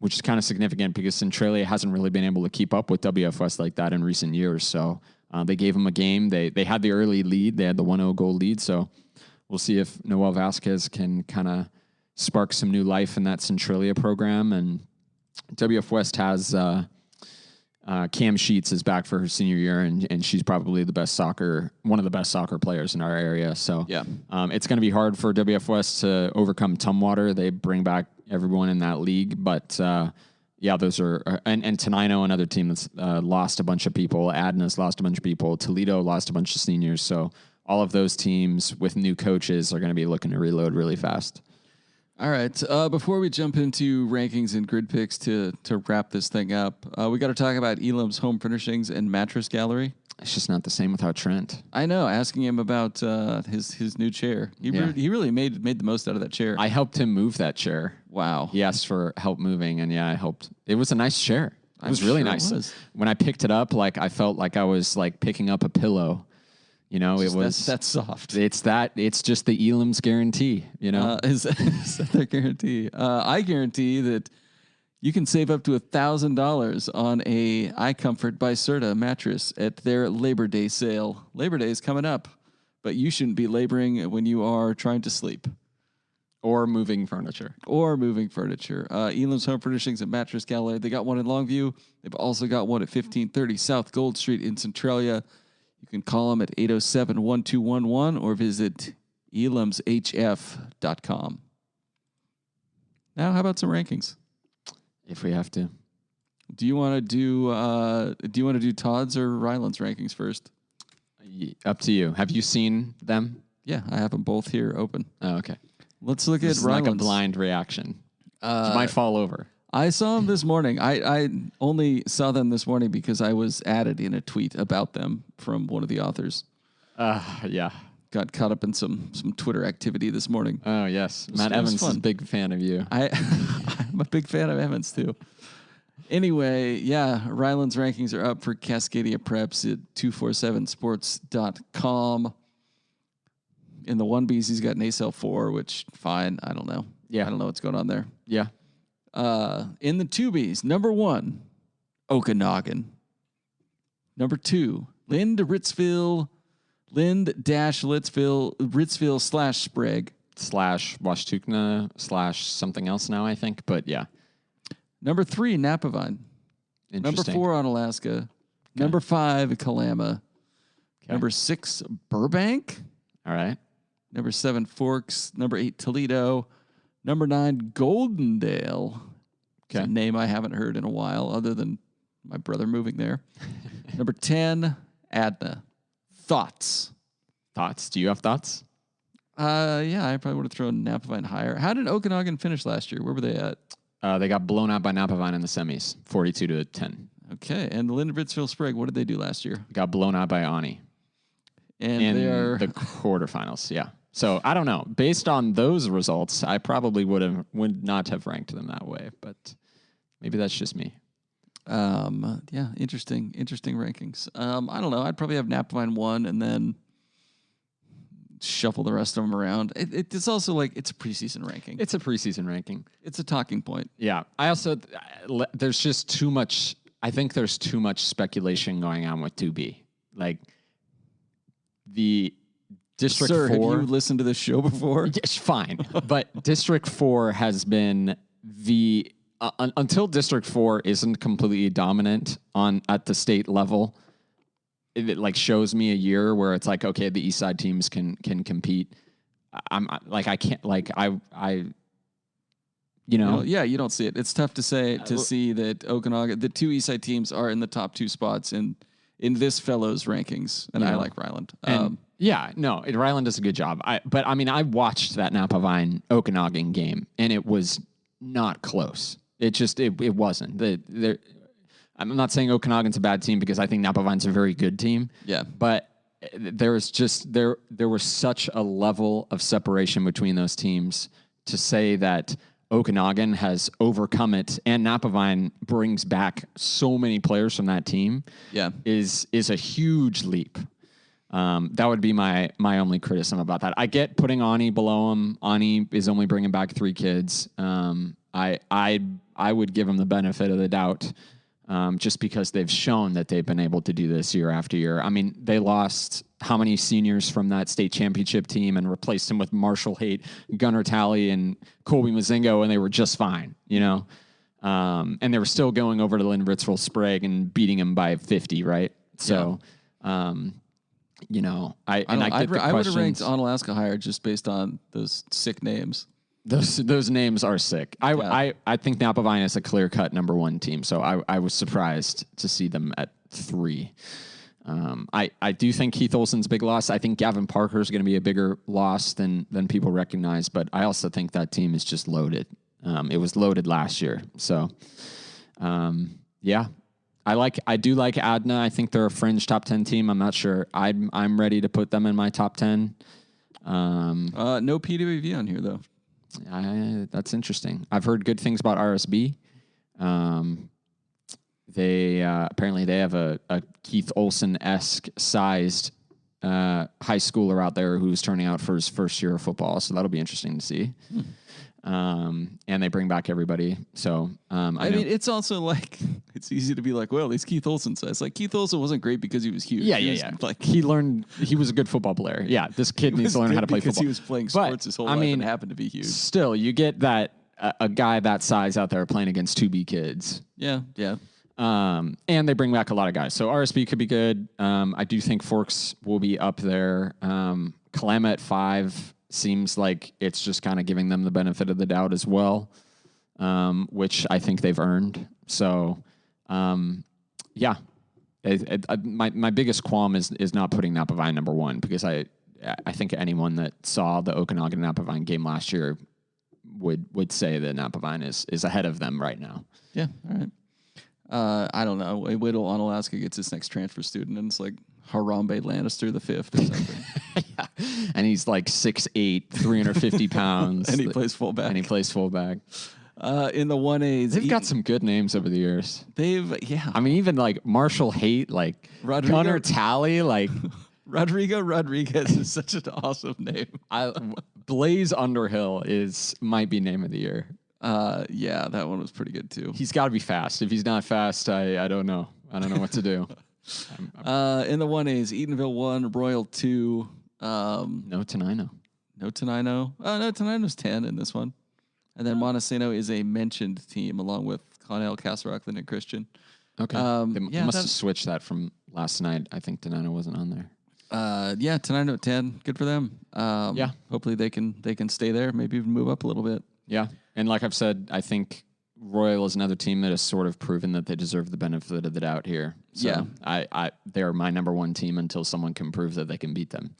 which is kind of significant because Centralia hasn't really been able to keep up with WF West like that in recent years. So they gave them a game. They had the early lead. They had the 1-0 goal lead. So we'll see if Noel Vasquez can kind of spark some new life in that Centralia program. And WF West has Cam Sheets is back for her senior year, and she's probably one of the best soccer players in our area. So Yeah. It's going to be hard for WF West to overcome Tumwater. They bring back everyone in that league, but those are and Tenino, another team that's lost a bunch of people. Adna's lost a bunch of people. Toledo lost a bunch of seniors. So all of those teams with new coaches are going to be looking to reload really fast. All right. Before we jump into rankings and grid picks to wrap this thing up, we got to talk about Elam's Home Furnishings and Mattress Gallery. It's just not the same without Trent. I know. Asking him about his new chair, he really made the most out of that chair. I helped him move that chair. Wow. He asked for help moving, and I helped. It was a nice chair. It was really nice. When I picked it up, I felt like I was picking up a pillow. It was that's soft. It's just the Elam's guarantee. Is that their guarantee? I guarantee that you can save up to $1,000 on a iComfort by Serta mattress at their Labor Day sale. Labor Day is coming up, but you shouldn't be laboring when you are trying to sleep. Or moving furniture. Elam's Home Furnishings and Mattress Gallery. They got one in Longview. They've also got one at 1530 South Gold Street in Centralia. You can call them at 807-1211 or visit elamshf.com. Now, how about some rankings? If we have to. Do you want to do Todd's or Ryland's rankings first? Up to you. Have you seen them? Yeah, I have them both here open. Oh, okay. Let's look this at Ryland's. Like a blind reaction. You might fall over. I saw them this morning. I only saw them this morning because I was added in a tweet about them from one of the authors. Yeah. Got caught up in some Twitter activity this morning. Oh, yes. Matt Evans is a big fan of you. I'm a big fan of Evans, too. Anyway, yeah, Ryland's rankings are up for Cascadia Preps at 247sports.com. In the 1Bs, he's got an ACL 4, which, fine. I don't know. Yeah. I don't know what's going on there. Yeah. In the 2Bs, number 1, Okanagan. Number 2, Ritzville /Sprague. /Washtukna / something else now, I think. But yeah. Number 3, Napavine. Number 4, Onalaska. Okay. Number 5, Kalama. Okay. Number 6, Burbank. All right. Number 7, Forks. Number 8, Toledo. Number 9, Goldendale. Okay. It's a name I haven't heard in a while other than my brother moving there. Number 10, Adna. Thoughts? Do you have thoughts? Yeah, I probably would have thrown Napavine higher. How did Okanagan finish last year? Where were they at? They got blown out by Napavine in the semis, 42-10. Okay, and Ritzville Sprague, what did they do last year? Got blown out by Ani. And in they are the quarterfinals, yeah. So I don't know. Based on those results, I probably would not have ranked them that way, but maybe that's just me. Yeah, interesting rankings. I don't know. I'd probably have Napavine 1 and then shuffle the rest of them around. It's also it's a preseason ranking. It's a preseason ranking. It's a talking point. Yeah. I also there's just too much. I think there's too much speculation going on with 2B. The District 4. Have you listened to this show before? Yes, fine. But District 4 has been the until District 4 isn't completely dominant at the state level. It shows me a year where it's okay, the East Side teams can compete. I can't yeah, you don't see it. It's tough to see that Okanagan, the 2 East Side teams are in the top 2 spots in this fellow's rankings, and I like Ryland. Ryland does a good job. I watched that Napavine Okanagan game, and it was not close. It wasn't. I'm not saying Okanagan's a bad team because I think Napavine's a very good team. Yeah, but there was such a level of separation between those teams to say that Okanagan has overcome it, and Napavine brings back so many players from that team. Yeah, is a huge leap. That would be my only criticism about that. I get putting Ani below him. Ani is only bringing back 3 kids. I would give him the benefit of the doubt, just because they've shown that they've been able to do this year after year. I mean, they lost how many seniors from that state championship team and replaced them with Marshall Haight, Gunnar Talley, and Colby Mazingo, and they were just fine, And they were still going over to Lynn Ritzville Sprague and beating him by 50, right? So, you know, I would have ranked Onalaska higher just based on those sick names. Those names are sick. I think Napavine is a clear-cut number one team, so I was surprised to see them at 3. I do think Keith Olson's a big loss. I think Gavin Parker is going to be a bigger loss than people recognize, but I also think that team is just loaded. It was loaded last year. So, yeah, I do like Adna. I think they're a fringe top 10 team. I'm not sure. I'm ready to put them in my top 10. No PWV on here though. That's interesting. I've heard good things about RSB. They apparently they have a Keith Olson-esque sized high schooler out there who's turning out for his first year of football. So that'll be interesting to see. And they bring back everybody. So I mean, it's also like it's easy to be like, well, he's Keith Olson size. Like Keith Olson wasn't great because he was huge. Yeah. Like he was a good football player. Yeah, this kid needs to learn how to play football. He was playing sports his whole life and happened to be huge. Still, you get that a guy that size out there playing against 2B kids. Yeah. And they bring back a lot of guys. So RSB could be good. I do think Forks will be up there. Kalama at 5 seems like it's just kind of giving them the benefit of the doubt as well, which I think they've earned. So, yeah, my biggest qualm is not putting Napavine number 1 because I think anyone that saw the Okanagan Napavine game last year would say that Napavine is ahead of them right now. Yeah. All right. I don't know. Wait till Onalaska gets his next transfer student, and it's like Harambe Lannister the 5th or something. Yeah. And he's like 6'8", 350 pounds. And he plays fullback. In the 1As. They've got some good names over the years. I mean, even like Marshall Haight, like Gunnar Talley, like... Rodrigo Rodriguez is such an awesome name. Blaze Underhill might be name of the year. Yeah, that one was pretty good too. He's got to be fast. If he's not fast, I don't know. I don't know what to do. In the 1As, Eatonville 1, Royal 2. No Tenino. No, Tenino's 10 in this one. And then Montesano is a mentioned team along with Connell, Castle Rockland, and Christian. Okay. They must have switched that from last night. I think Tenino wasn't on there. Yeah, Tenino at 10. Good for them. Yeah. Hopefully they can stay there, maybe even move up a little bit. Yeah. And like I've said, I think Royal is another team that has sort of proven that they deserve the benefit of the doubt here. So yeah. They're my number 1 team until someone can prove that they can beat them.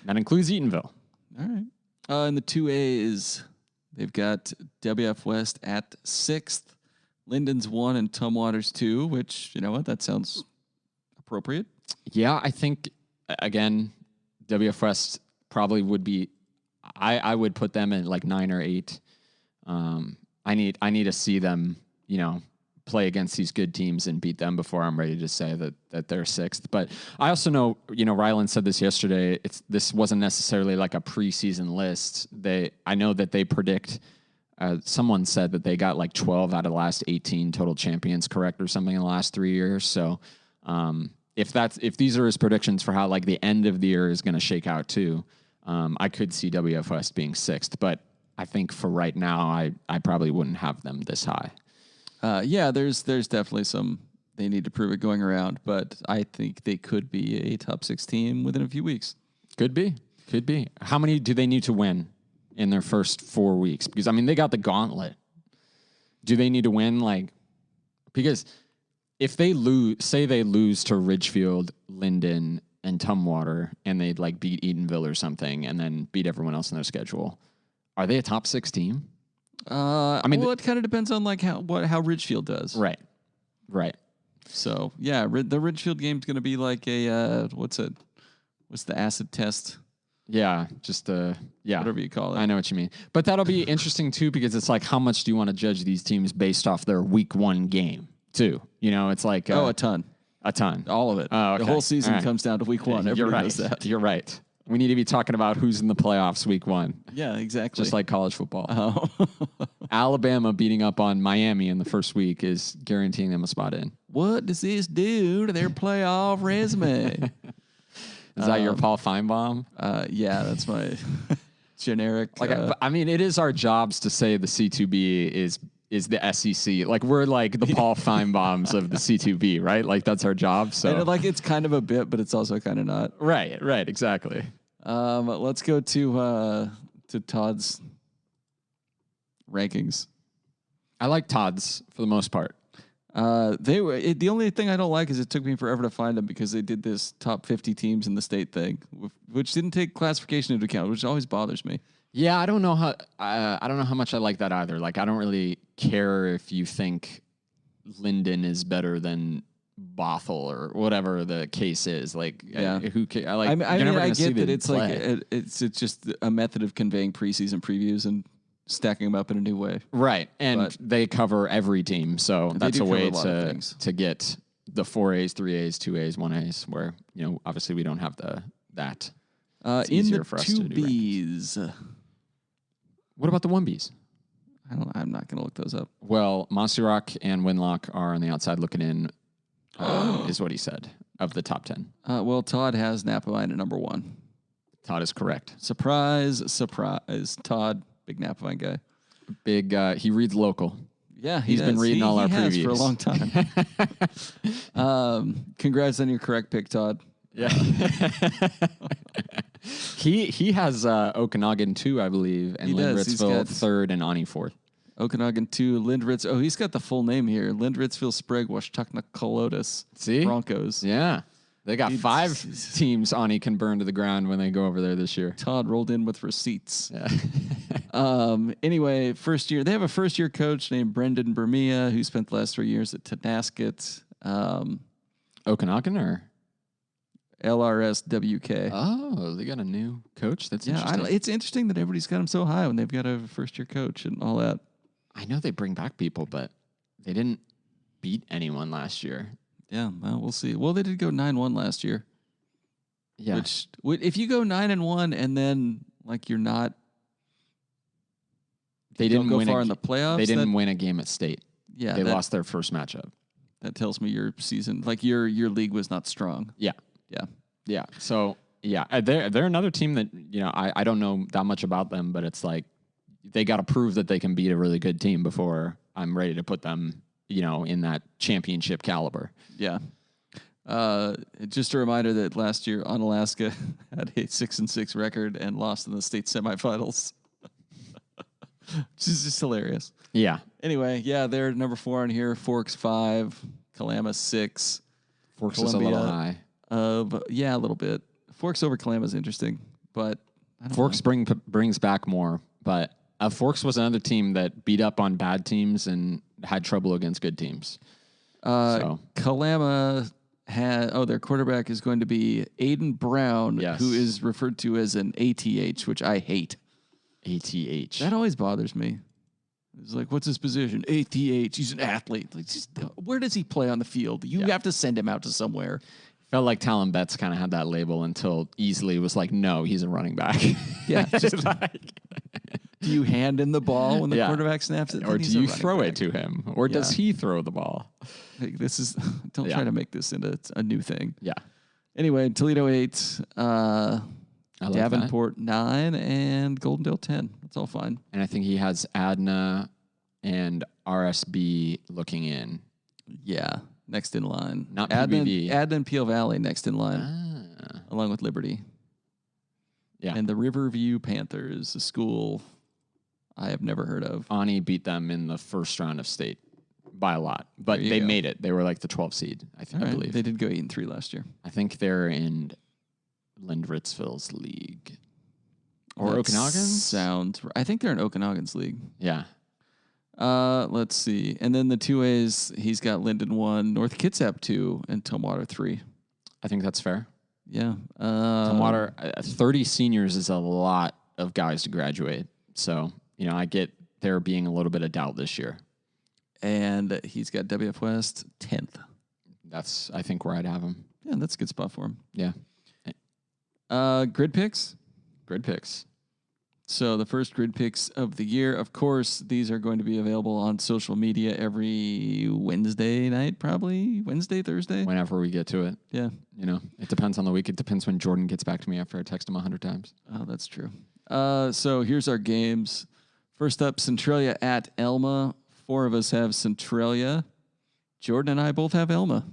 That includes Eatonville. All right. In the 2As, they've got WF West at 6th, Linden's 1 and Tumwater's 2, which, you know what, that sounds appropriate. Yeah, I think, again, WF West probably would be, I would put them in like 9 or 8. I need to see them, play against these good teams and beat them before I'm ready to say that they're 6th. But I also know, Ryland said this yesterday. This wasn't necessarily like a preseason list. I know that they predict. Someone said that they got like 12 out of the last 18 total champions correct or something in the last 3 years. So if these are his predictions for how like the end of the year is going to shake out too, I could see WF West being 6th. But I think for right now, I probably wouldn't have them this high. Yeah, there's definitely some they need to prove it going around, but I think they could be a top 6 team within a few weeks. Could be. How many do they need to win in their first 4 weeks? Because, I mean, they got the gauntlet. Do they need to win? Because if they say they lose to Ridgefield, Linden, and Tumwater, and they beat Eatonville or something, and then beat everyone else in their schedule, are they a top 6 team? It kind of depends on how Ridgefield does. Right. So yeah, the Ridgefield game's going to be like a what's the acid test? Yeah, whatever you call it. I know what you mean, but that'll be interesting too because it's like how much do you want to judge these teams based off their week 1 game too? It's like a ton, all of it. Oh, okay. The whole season comes down to week 1. You're right. Knows that. You're right. We need to be talking about who's in the playoffs week 1. Yeah, exactly. Just like college football. Oh. Alabama beating up on Miami in the first week is guaranteeing them a spot in. What does this do to their playoff resume? Is that your Paul Feinbaum? Yeah, that's my generic. It is our jobs to say the C2B is is the SEC. Like we're like the Paul Feinbaums of the C2B, right? Like that's our job. So and like it's kind of a bit, but it's also kind of not. Right, exactly. Let's go to Todd's rankings. I like Todd's for the most part. The only thing I don't like is it took me forever to find them because they did this top 50 teams in the state thing, which didn't take classification into account, which always bothers me. Yeah, I don't know how much I like that either. Like, I don't really care if you think Linden is better than Bothell or whatever the case is. Like, yeah, who cares? Like, I get that it's play. like it's just a method of conveying preseason previews and stacking them up in a new way, right? And but they cover every team, so that's a way to get the 4As, 3As, 2As, 1As. Where obviously we don't have that. It's in easier the for us to do 2Bs. What about the 1Bs? I'm not going to look those up. Well, Mossy Rock and Winlock are on the outside looking in, is what he said, of the top 10. Well, Todd has Napavine at number 1. Todd is correct. Surprise. Todd, big Napavine guy. Big, he reads local. Yeah, he's been reading all our previews for a long time. Congrats on your correct pick, Todd. Yeah. He has Okanagan 2, I believe, and Lindritzville 3rd and Ani 4th. Okanagan 2, Lindritz. Oh, he's got the full name here. Lindritzville, Sprague, Washtuckna-Colotus. See? Broncos. Yeah. They got 5 teams Ani can burn to the ground when they go over there this year. Todd rolled in with receipts. Yeah. Anyway, first year. They have a first-year coach named Brendan Bermia who spent the last 3 years at Tonasket. Okanagan or? LRSWK. Oh, they got a new coach? That's interesting. It's interesting that everybody's got them so high when they've got a first-year coach and all that. I know they bring back people, but they didn't beat anyone last year. Yeah, well, we'll see. Well, they did go 9-1 last year. Yeah. Which, if you go 9-1 and then like you're not, they didn't go win far in the playoffs. They didn't win a game at state. Yeah, they lost their first matchup. That tells me your season, like your league was not strong. Yeah. Yeah. So yeah, they're another team that I don't know that much about them, but it's like they got to prove that they can beat a really good team before I'm ready to put them in that championship caliber. Yeah. Just a reminder that last year Onalaska had a 6-6 record and lost in the state semifinals. Which is just hilarious. Yeah. Anyway, yeah, they're number 4 on here. Forks 5, Kalama 6. Forks is a little high. Yeah, a little bit. Forks over Kalama is interesting, but Forks brings back more. But Forks was another team that beat up on bad teams and had trouble against good teams. Kalama their quarterback is going to be Aiden Brown, who is referred to as an ATH, which I hate. ATH. That always bothers me. It's like, what's his position? ATH. He's an athlete. Like, where does he play on the field? You have to send him out to somewhere. Felt like Talon Betts kind of had that label until Easley was like, no, he's a running back. Yeah. Just do you hand in the ball when the quarterback snaps it? Or do you throw it to him? Or does he throw the ball? Like, don't try to make this into a new thing. Yeah. Anyway, Toledo 8, Davenport 9, and Goldendale 10. That's all fine. And I think he has Adna and RSB looking in. Yeah. Next in line. Not PBB. Adna and Peel Valley next in line. Along with Liberty. Yeah. And the Riverview Panthers, a school I have never heard of. Ani beat them in the first round of state by a lot. But they made it. They were like the 12th seed, I believe. They did go 8-3 last year. I think they're in Lindritzville's league. Or Okanagan's? I think they're in Okanagan's league. Yeah. Let's see. And then the 2As, he's got Linden 1, North Kitsap 2, and Tumwater 3. I think that's fair. Yeah. Tumwater, 30 seniors is a lot of guys to graduate. So, I get there being a little bit of doubt this year. And he's got WF West 10th. That's, I think, where I'd have him. Yeah, that's a good spot for him. Yeah. Grid picks. So the first grid picks of the year. Of course, these are going to be available on social media every Wednesday night, probably. Wednesday, Thursday. Whenever we get to it. Yeah. It depends on the week. It depends when Jordan gets back to me after I text him 100 times. Oh, that's true. So here's our games. First up, Centralia at Elma, 4 of us have Centralia. Jordan and I both have Elma.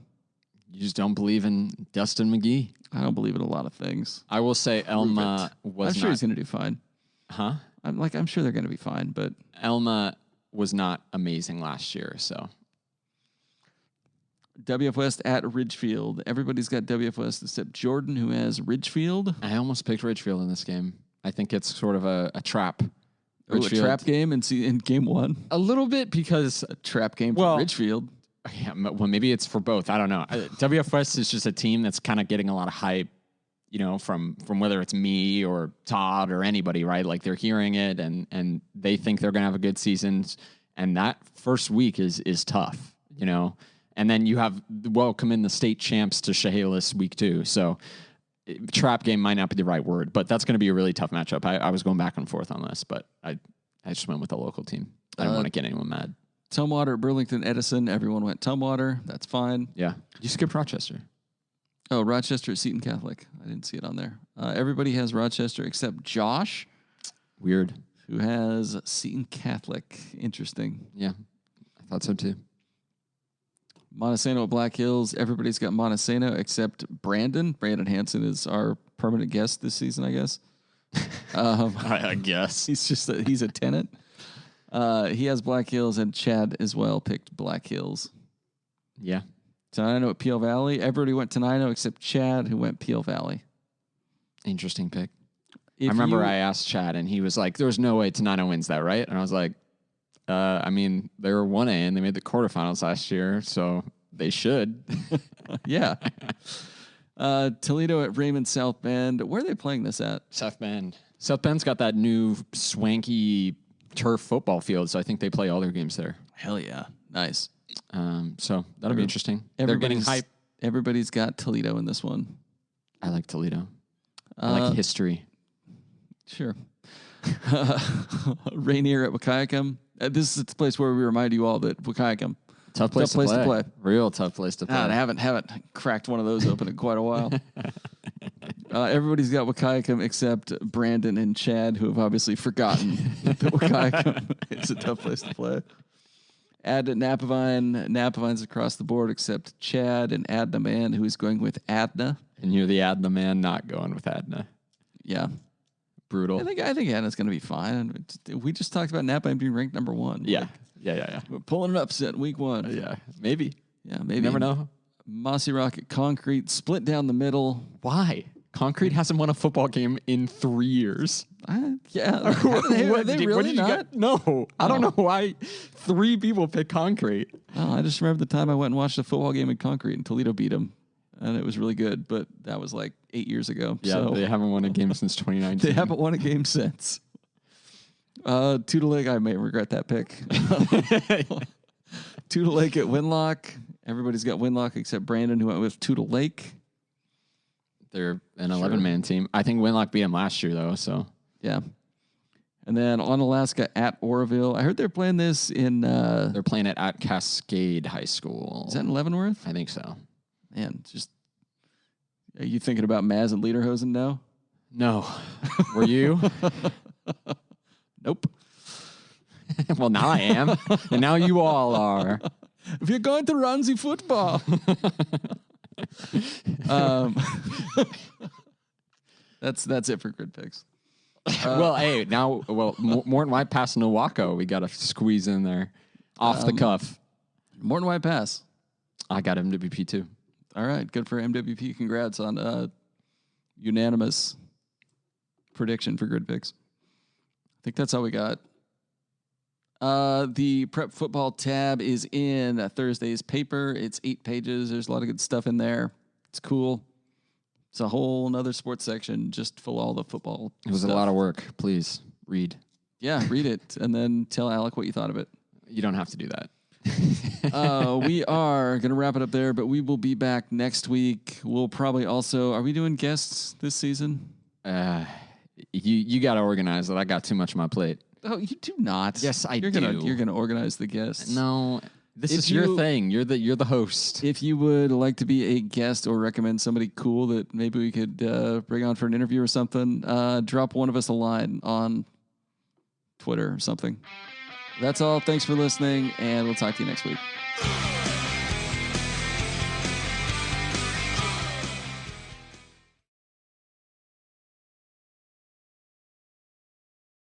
You just don't believe in Dustin McGee. I don't believe in a lot of things. I will say Elma was I'm sure he's going to do fine. Huh? I'm sure they're going to be fine, but Elma was not amazing last year, so. WF West at Ridgefield. Everybody's got WF West except Jordan, who has Ridgefield. I almost picked Ridgefield in this game. I think it's sort of a trap. A trap game in game 1? A little bit because a trap game for Ridgefield. Yeah, well, maybe it's for both. I don't know. WF West is just a team that's kind of getting a lot of hype, from whether it's me or Todd or anybody, right? Like they're hearing it and they think they're going to have a good season. And that first week is tough, And then you have welcome in the state champs to Chehalis week 2. So trap game might not be the right word, but that's going to be a really tough matchup. I was going back and forth on this, but I just went with the local team. I don't want to get anyone mad. Tumwater, Burlington, Edison. Everyone went Tumwater. That's fine. Yeah. You skipped Rochester. Oh, Rochester at Seton Catholic. I didn't see it on there. Everybody has Rochester except Josh. Weird. Who has Seton Catholic. Interesting. Yeah. I thought so too. Montesano at Black Hills. Everybody's got Montesano except Brandon. Brandon Hansen is our permanent guest this season, I guess. I guess. He's a tenant. He has Black Hills, and Chad as well picked Black Hills. Yeah. Tenino at Peel Valley. Everybody went Tenino except Chad, who went Peel Valley. Interesting pick. I remember I asked Chad, and he was like, there's no way Tenino wins that, right? And I was like, they were 1A, and they made the quarterfinals last year, so they should. Yeah. Toledo at Raymond South Bend. Where are they playing this at? South Bend. South Bend's got that new swanky turf football field, so I think they play all their games there. Hell yeah. Nice. So that'll be interesting. They're getting hype. Everybody's got Toledo in this one. I like Toledo. I like history. Sure. Rainier at Wahkiakum. This is the place where we remind you all that Wahkiakum. Tough place to play. Real tough place to play. I haven't cracked one of those open in quite a while. Everybody's got Wahkiakum except Brandon and Chad, who have obviously forgotten that Wahkiakum is a tough place to play. Add Napavine. Napavine's across the board except Chad and Adna Man, who is going with Adna. And you're the Adna man not going with Adna. Yeah. Brutal. I think Adna's going to be fine. We just talked about Napavine being ranked number 1. Yeah. Yeah. We're pulling an upset in week 1. Yeah. Maybe. Yeah, maybe. You never know. Mossy Rock at Concrete, split down the middle. Why? Concrete hasn't won a football game in 3 years. Yeah. What they really not? No. I don't know why 3 people pick Concrete. Oh, I just remember the time I went and watched a football game in Concrete and Toledo beat them. And it was really good, but that was like 8 years ago. Yeah, so they haven't won a game since 2019. They haven't won a game since. Tudor Lake, I may regret that pick. Tudor Lake at Winlock. Everybody's got Winlock except Brandon, who went with Tudor Lake. They're an 11-man team. I think Winlock beat them last year, though. So yeah. And then on Alaska at Oroville. I heard they're playing this in... they're playing it at Cascade High School. Is that in Leavenworth? I think so. Man, are you thinking about Maz and Lederhosen now? No. Were you? Nope. Well, now I am. And now you all are. If you're going to run the football. That's it for grid picks. Morton White pass Nowako. We got to squeeze in there off the cuff. Morton White pass. I got MWP too. All right, good for MWP. Congrats on unanimous prediction for grid picks. I think that's all we got. The prep football tab is in Thursday's paper. It's 8 pages. There's a lot of good stuff in there. It's cool. It's a whole another sports section just full of all the football It was stuff. a lot of work. Please read. Yeah, read it and then tell Alec what you thought of it. You don't have to do that. We are going to wrap it up there, but we will be back next week. We'll probably also... Are we doing guests this season? You got to organize it. I got too much on my plate. Oh, you do not. Yes, I do. You're gonna organize the guests. No, this is your thing. You're the host. If you would like to be a guest or recommend somebody cool that maybe we could bring on for an interview or something, drop one of us a line on Twitter or something. That's all. Thanks for listening, and we'll talk to you next week.